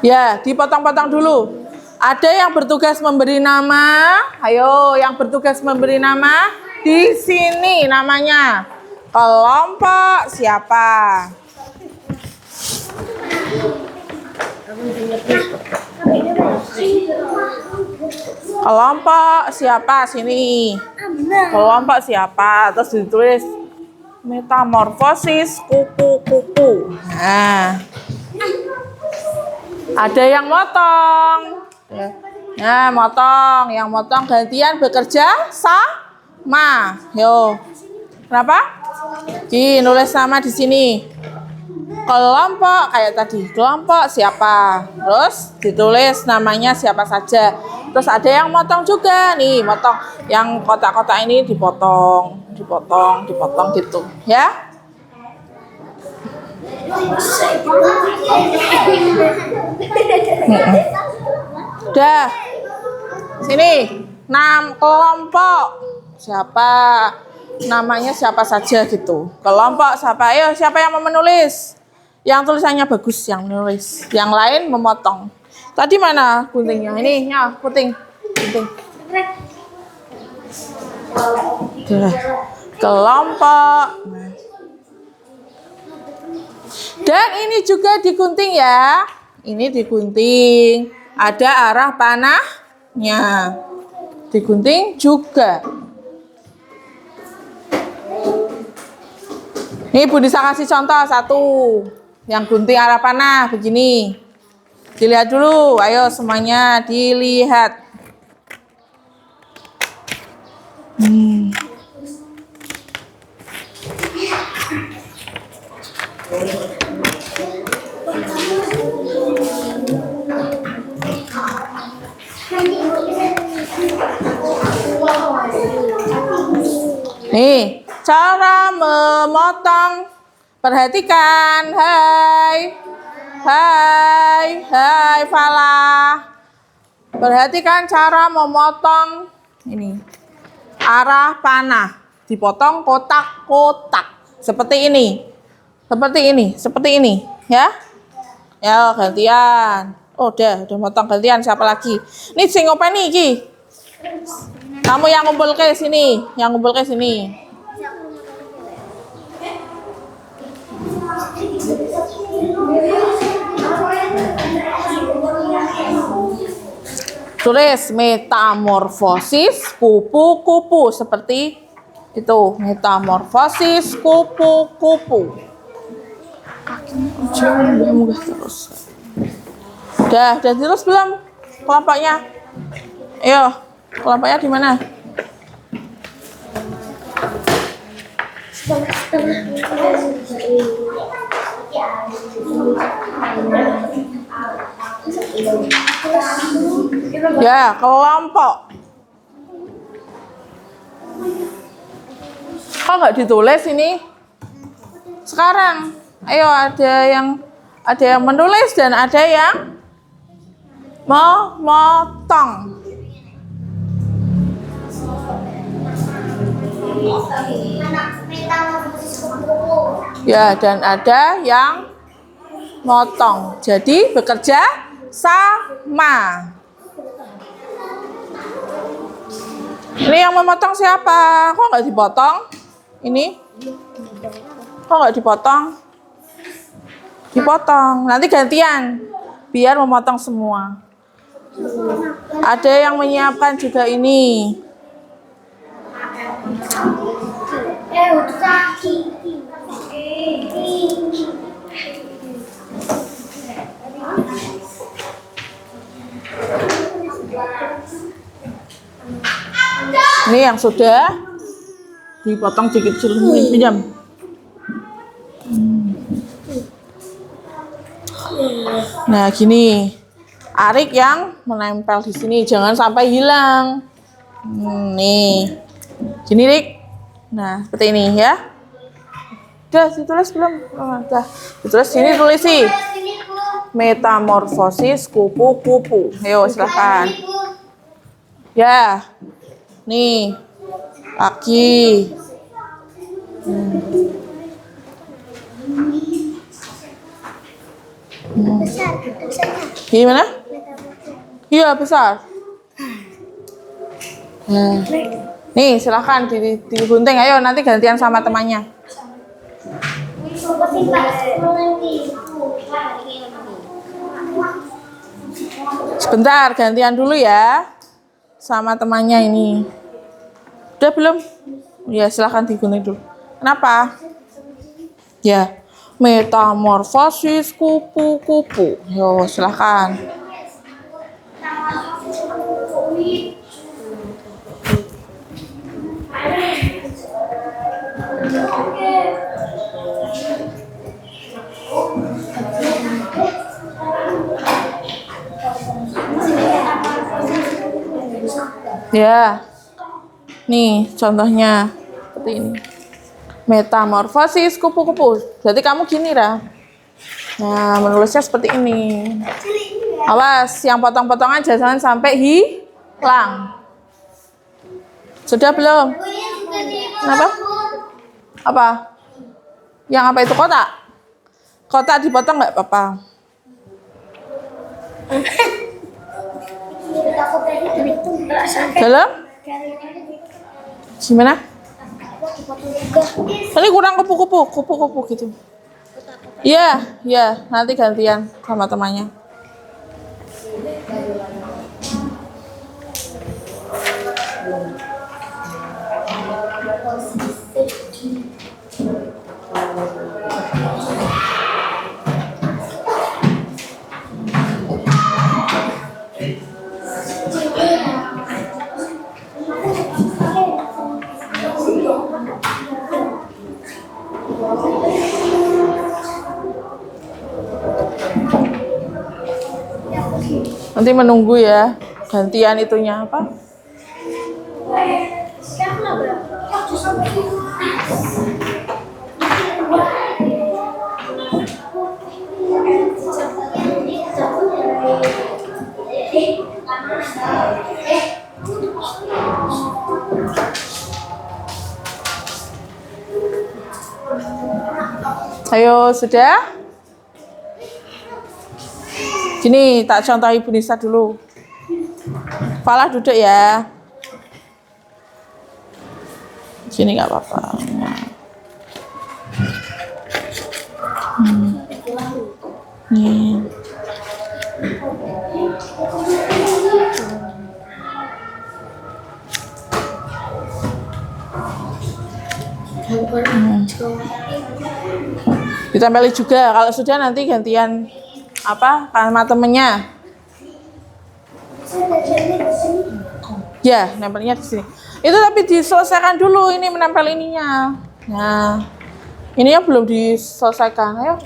Ya, dipotong-potong dulu. Ada yang bertugas memberi nama. Ayo, yang bertugas memberi nama. Di sini namanya. Kelompok siapa? Kelompok siapa? Sini. Kelompok siapa? Terus ditulis metamorfosis kupu-kupu. Nah. Ada yang motong. Nah, motong. Yang motong gantian bekerja sama. Yo. Kenapa? Nulis nama di sini. Kelompok kayak tadi. Kelompok siapa? Terus ditulis namanya siapa saja. Terus ada yang motong juga nih, motong. Yang kotak-kotak ini dipotong gitu, ya. Udah. Sini. 6 kelompok. Siapa? Namanya siapa saja gitu. Kelompok siapa? Ayo, siapa yang mau menulis? Yang tulisannya bagus yang menulis. Yang lain memotong. Tadi mana guntingnya? Ini, ya, gunting. Kelompok. Dan ini juga digunting ya. Ini digunting. Ada arah panahnya. Digunting juga. Ini Bu Nisa kasih contoh satu. Yang gunting arah panah begini. Dilihat dulu. Ayo semuanya dilihat. Nih, cara memotong. Perhatikan. Hai Fala. Perhatikan cara memotong ini. Arah panah. Dipotong kotak-kotak. Seperti ini. Seperti ini. Ya. Ya, gantian. Oh, udah motong gantian. Siapa lagi? Nih, sing opo nih iki? Kamu yang ngumpul ke sini. Tulis metamorfosis kupu-kupu seperti itu. Metamorfosis kupu-kupu. Terus. Udah terus belum kelompoknya? Ayo, kelompoknya di mana? Ya, kelompok. Kok nggak ditulis ini? Sekarang, ayo ada yang menulis dan ada yang memotong. Ya, dan ada yang motong. Jadi bekerja sama. Ini yang memotong siapa? Kok nggak dipotong? Ini? Kok nggak dipotong? Dipotong. Nanti gantian. Biar memotong semua. Ada yang menyiapkan juga ini. Ini yang sudah dipotong dikit dulu, pinjam. Nah, gini. arik yang menempel di sini, jangan sampai hilang. Nih, gini Rik. Nah, seperti ini ya. Udah ditulis belum? Oh, udah. Ditulis sini, tulis sih. Metamorfosis kupu-kupu. Ayo silahkan. Ya, nih, kaki. Besar, besarnya. Gimana? Iya besar. Nih silahkan digunting. Ayo nanti gantian sama temannya. Sebentar gantian dulu ya sama temannya ini. Udah belum? Ya silahkan digunting dulu. Kenapa? Ya. Metamorfosis kupu-kupu. Yo, silahkan. Ya. Nih, contohnya seperti ini. Metamorfosis kupu-kupu. Berarti kamu gini, Ra. Nah, menulisnya seperti ini. Awas, yang potong-potongan jangan sampai hilang. Sudah belum? Kenapa? Apa? Yang apa itu kotak? Kotak dipotong nggak apa-apa. Belum? Gimana? Ini kurang kupu-kupu gitu. Iya, iya, nanti gantian sama temannya. Nanti menunggu ya, gantian itunya apa? Ayo, sudah? Gini, tak contoh Ibu Nisa dulu. Falah duduk ya. Sini nggak apa-apa. Nih. Ditempeli juga. Kalau sudah nanti gantian apa sama temennya. Ya, nempelnya di sini. Itu tapi diselesaikan dulu ini menempel ininya. Nah, ini yang belum diselesaikan. Ayo.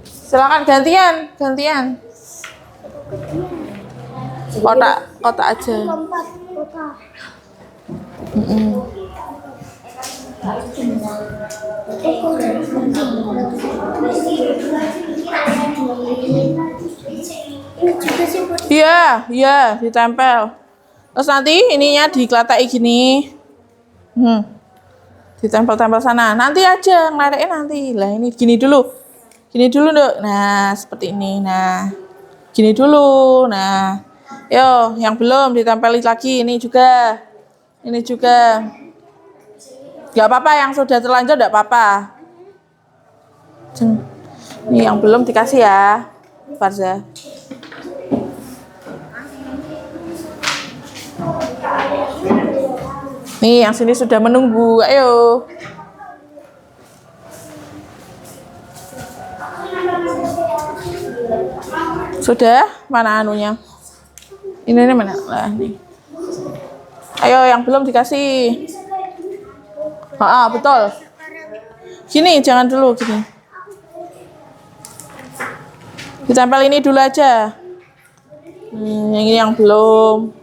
Silakan gantian. Kotak aja. Iya, ditempel. Terus nanti ininya dikelatai gini. Ditempel-tempel sana. Nanti aja ngelerekin nanti. Lah ini gini dulu. Dok. Nah, seperti ini. Nah. Gini dulu. Nah. Yo, yang belum ditempeli lagi ini juga. Gak apa-apa yang sudah terlanjur gak apa-apa. Ini yang belum dikasih ya, Farza. Nih yang sini sudah menunggu, ayo. Sudah? Mana anunya? Ini mana? Lah nih. Ayo yang belum dikasih. Betul. Gini, jangan dulu gini. Ditempel ini dulu aja. Yang ini yang belum.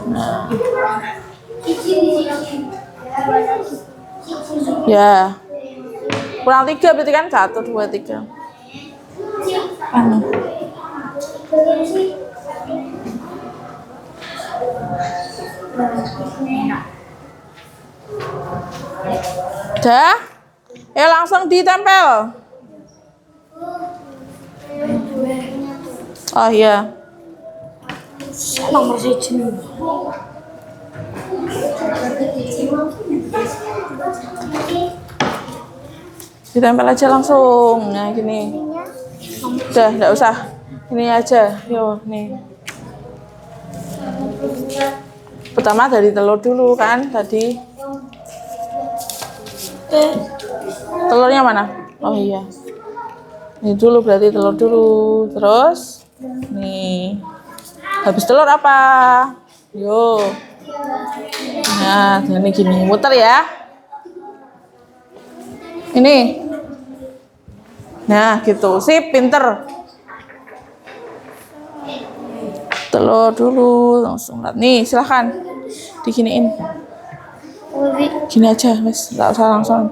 Nah. Ya. Kurang 3 berarti kan 1, 2, 3. Udah? Langsung ditempel. Oh iya. Nomor 1. Ditempel aja langsung. Nah, gini. Udah, enggak usah. Ini aja. Yo, nih. Pertama dari telur dulu kan tadi. Telurnya mana? Oh iya. Ini dulu berarti telur dulu. Terus nih. Habis telur apa? Yo. Nah, ini gini. Muter ya. Ini. Nah, gitu. Sip, pinter. Telur dulu, langsung lihat. Nih, silahkan. Diginiin. Gini aja, wes. Nggak usah langsung.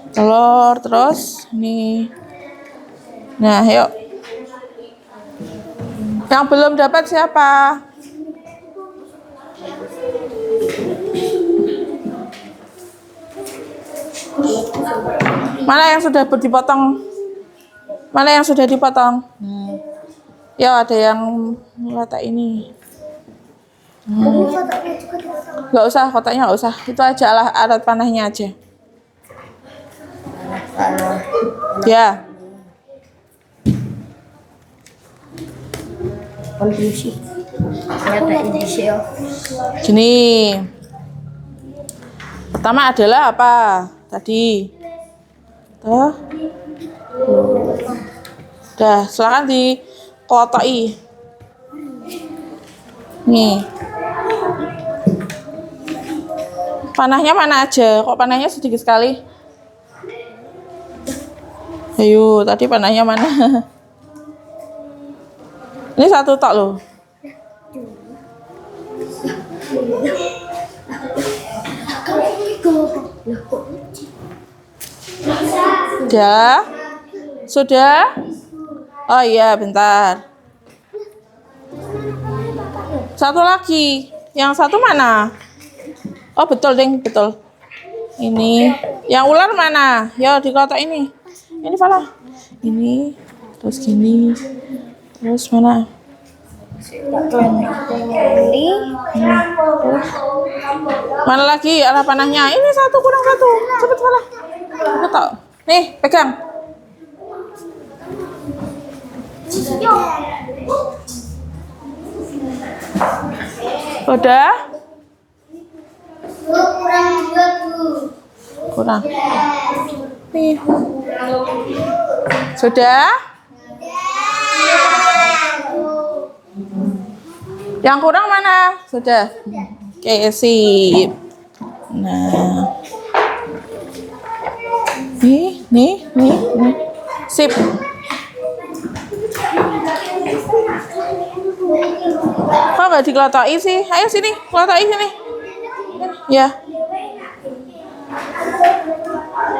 Telur, terus. Nih. Nah, yuk. Yang belum dapat siapa? Mana yang sudah dipotong? Mana yang sudah dipotong? Ya, ada yang letak ini. Nggak usah, kotaknya nggak usah. Itu aja lah, alat panahnya aja. Ya. Gini. Pertama adalah apa? Tadi. Tuh. Udah, silakan dikotoki. Nih. Panahnya mana aja? Kok panahnya sedikit sekali? Ayo, tadi panahnya mana? Ini 1 tok loh. Sudah? Sudah? Oh iya, bentar. 1 lagi. Yang 1 mana? Oh, betul, Ding, betul. Ini. Yang ular mana? Ya, di kotak ini. Ini pala. Ini. Terus gini. Terus mana? Ini. Terus. Mana lagi arah panahnya? Ini 1 kurang 1. Cepet pala. Kotak. Nih, pegang. Udah? Kurang. Nih. Sudah? Yang kurang mana? Sudah. Oke, sip. Nah. Nih. Sip. Kok nggak dikelotoki sih? Ayo sini, kelotoki sini. Ya.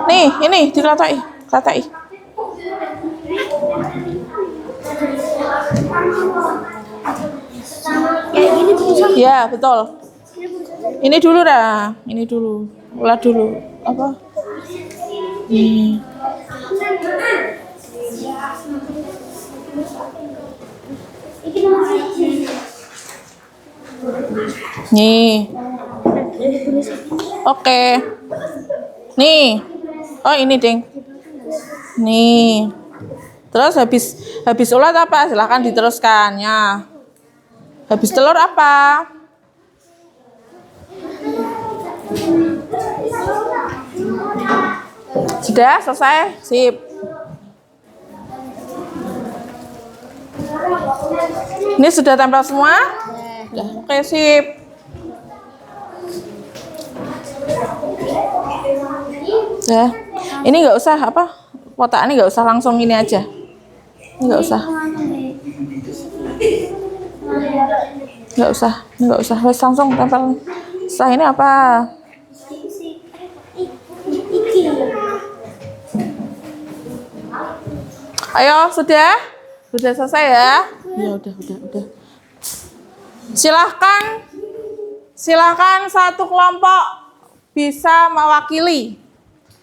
Nih, ini dikelotoki. Kelotoki. Ya, betul. Ini dulu dah. Ini dulu. Ulat dulu. Apa? Nih. Nih. Oke. Nih. Oh, ini, Ding. Nih. Terus habis ulat apa? Silahkan diteruskan ya. Habis telur apa? Sudah selesai? Sip. Ini sudah tempel semua? Sudah. Oke, sip. Sudah. Ini nggak usah apa? Kotakannya nggak usah, langsung ini aja. Ini nggak usah. Nggak usah. Wes langsung tempel. Setelah ini apa? Ayo, sudah? Sudah selesai ya? Ya udah. Silahkan satu kelompok bisa mewakili.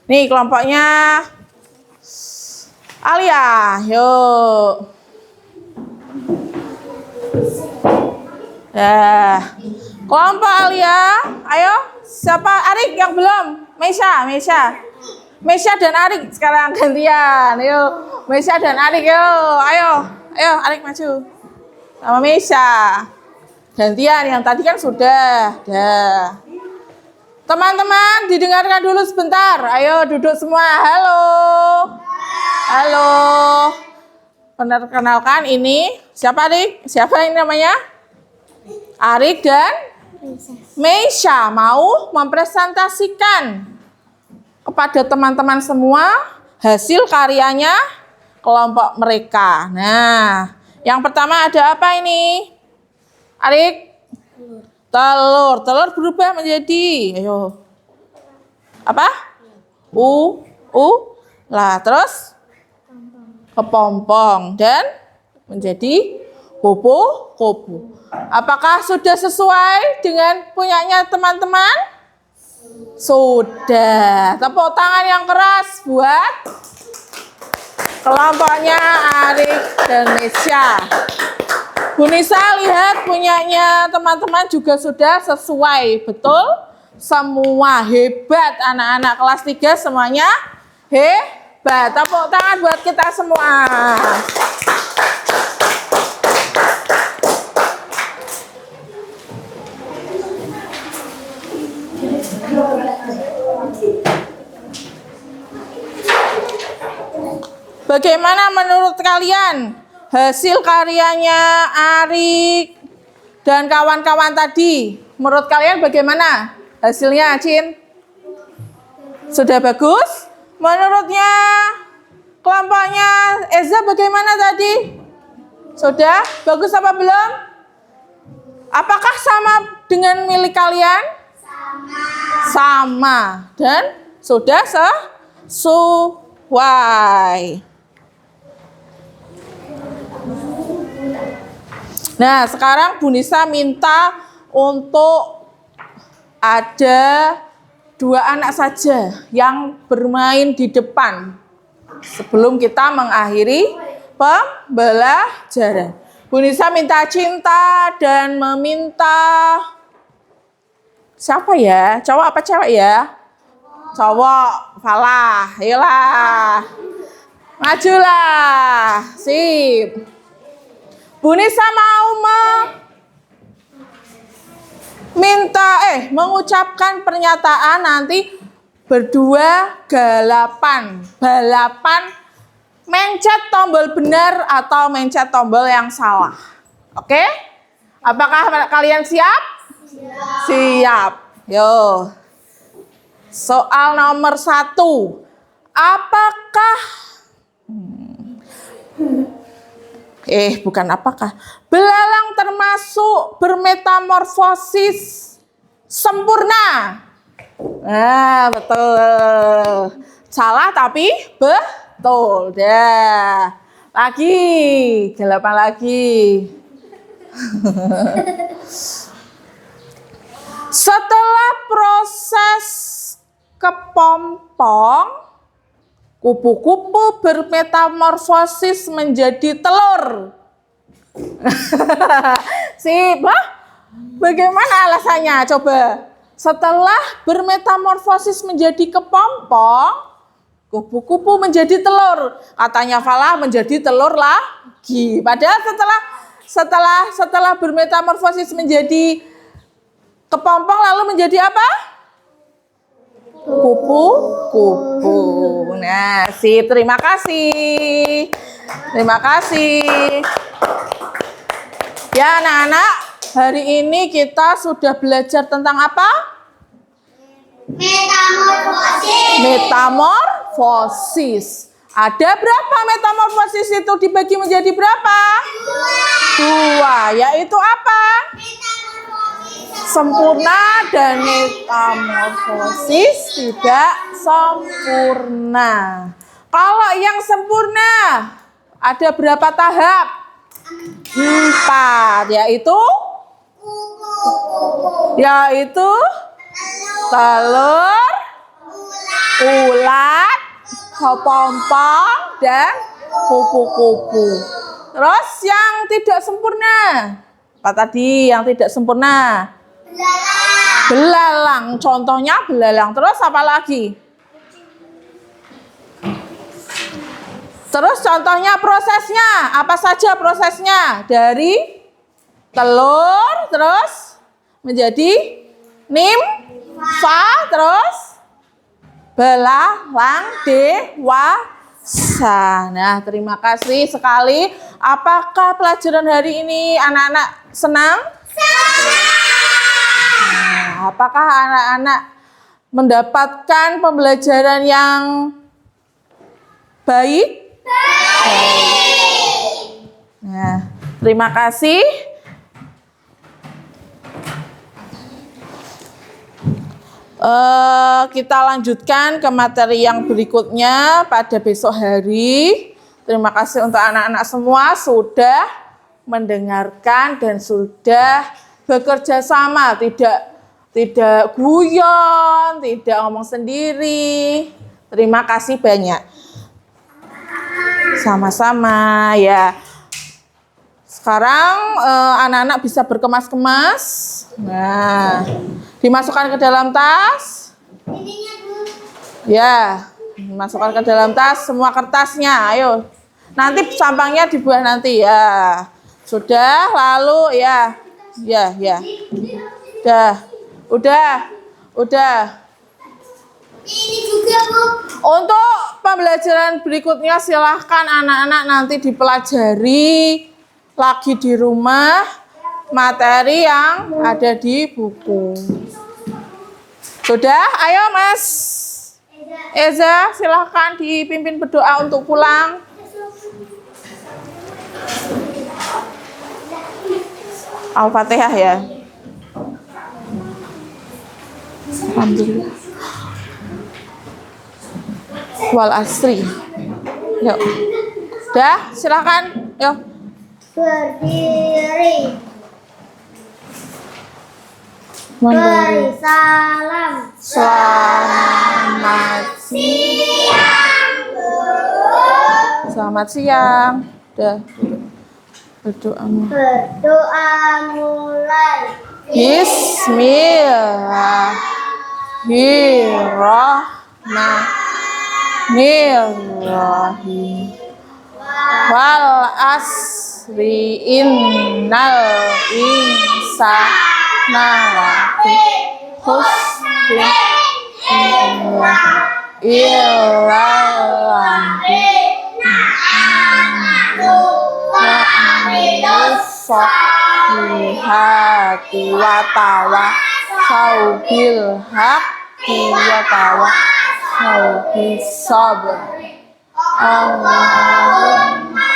Nih kelompoknya Alia, yuk. Ya, kelompok Alia, ayo. Siapa? Arik yang belum? Mesya dan Arik sekarang gantian. Yuk, Mesya dan Arik, yuk. Ayo Arik maju. Sama Mesya. Gantian, yang tadi kan sudah. Dah. Teman-teman, didengarkan dulu sebentar. Ayo duduk semua. Halo. Perkenalkan ini siapa Arik? Siapa ini namanya? Arik dan Mesya mau mempresentasikan kepada teman-teman semua hasil karyanya kelompok mereka. Nah, yang pertama ada apa ini? Arik? Telur berubah menjadi, ayo. Apa? Lah, terus? Kepompong dan menjadi kupu-kupu. Apakah sudah sesuai dengan punyanya teman-teman? Sudah. Tepuk tangan yang keras buat kelompoknya Arik dan Mesya. Bu Nisa lihat punyanya teman-teman juga sudah sesuai. Betul? Semua hebat. Anak-anak kelas 3 semuanya hebat. Tepuk tangan buat kita semua. Bagaimana menurut kalian hasil karyanya Arik dan kawan-kawan tadi? Menurut kalian bagaimana hasilnya, Cin? Sudah bagus? Menurutnya kelompoknya Eza bagaimana tadi? Sudah? Bagus apa belum? Apakah sama dengan milik kalian? Sama. Dan sudah sesuai. Nah, sekarang Bu Nisa minta untuk ada 2 anak saja yang bermain di depan sebelum kita mengakhiri pembelajaran. Bu Nisa minta Cinta dan meminta siapa ya? Cowok apa cewek ya? Cowok, Falah. Ayolah. Majulah. Sip. Bu Nisa mau mengucapkan pernyataan nanti berdua balapan mencet tombol benar atau mencet tombol yang salah. Oke? Apakah kalian siap? Siap. Yo. Soal nomor 1. Apakah bukan apakah. Belalang termasuk bermetamorfosis sempurna. Nah, betul. Salah tapi betul. Dah. Lagi, 8 lagi. Setelah proses kepompong, kupu-kupu bermetamorfosis menjadi telur. Sip, bagaimana alasannya? Coba. Setelah bermetamorfosis menjadi kepompong, kupu-kupu menjadi telur. Katanya Falah menjadi telur lagi. Padahal setelah bermetamorfosis menjadi kepompong lalu menjadi apa? Kupu-kupu. Nah, sip. Terima kasih. Ya, anak-anak, hari ini kita sudah belajar tentang apa? Metamorfosis. metamorfosis. Ada berapa metamorfosis itu dibagi menjadi berapa? Dua, yaitu apa? Sempurna dan metamorfosis tidak sempurna. Kalau yang sempurna ada berapa tahap? 4, yaitu telur, ulat, kepompong, dan kupu-kupu. Terus yang tidak sempurna, apa tadi yang tidak sempurna? Belalang. Contohnya belalang. Terus apa lagi? Terus contohnya prosesnya, apa saja prosesnya? Dari telur, terus menjadi nimfa, terus belalang dewasa. Nah, terima kasih sekali. Apakah pelajaran hari ini anak-anak senang? Nah, apakah anak-anak mendapatkan pembelajaran yang baik? Nah, terima kasih. Kita lanjutkan ke materi yang berikutnya pada besok hari. Terima kasih untuk anak-anak semua sudah mendengarkan dan sudah bekerja sama, tidak guyon, tidak ngomong sendiri. Terima kasih banyak. Sama-sama ya. Sekarang anak-anak bisa berkemas-kemas. Nah, dimasukkan ke dalam tas. Ya, dimasukkan ke dalam tas semua kertasnya. Ayo. Nanti sampahnya dibuang nanti ya. Sudah, lalu ya. Udah. Ini juga, Bu. Untuk pembelajaran berikutnya silahkan anak-anak nanti dipelajari lagi di rumah materi yang ada di buku. Sudah? Ayo Mas Eza, silahkan dipimpin berdoa untuk pulang. Al-Fatihah ya. Alhamdulillah. Wal asri. Yuk. Udah, silakan. Yuk. Berdiri. Beri Salam. Selamat siang, Bu. Selamat siang. Udah. Berdoa. Berdoa mulai. Bismillahirrahmanirrahim. Wal asri innal insana lafi khusr illa hati wa tawasau bil haqqi wa tawasau bis sabr. Allahumma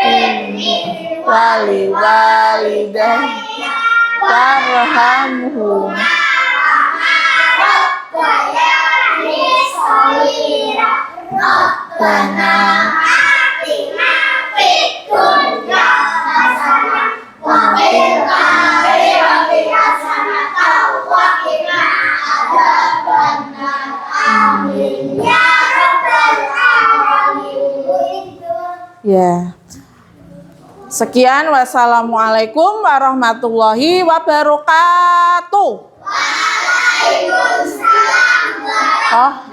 inni wali walidayya warhamhum Rabbana atina fid dunya hasanah wa fil akhirati hasanah wa qina adzabannar. Amin ya rabbal alamin. Ya. Sekian, wassalamualaikum warahmatullahi wabarakatuh. Waalaikumsalam.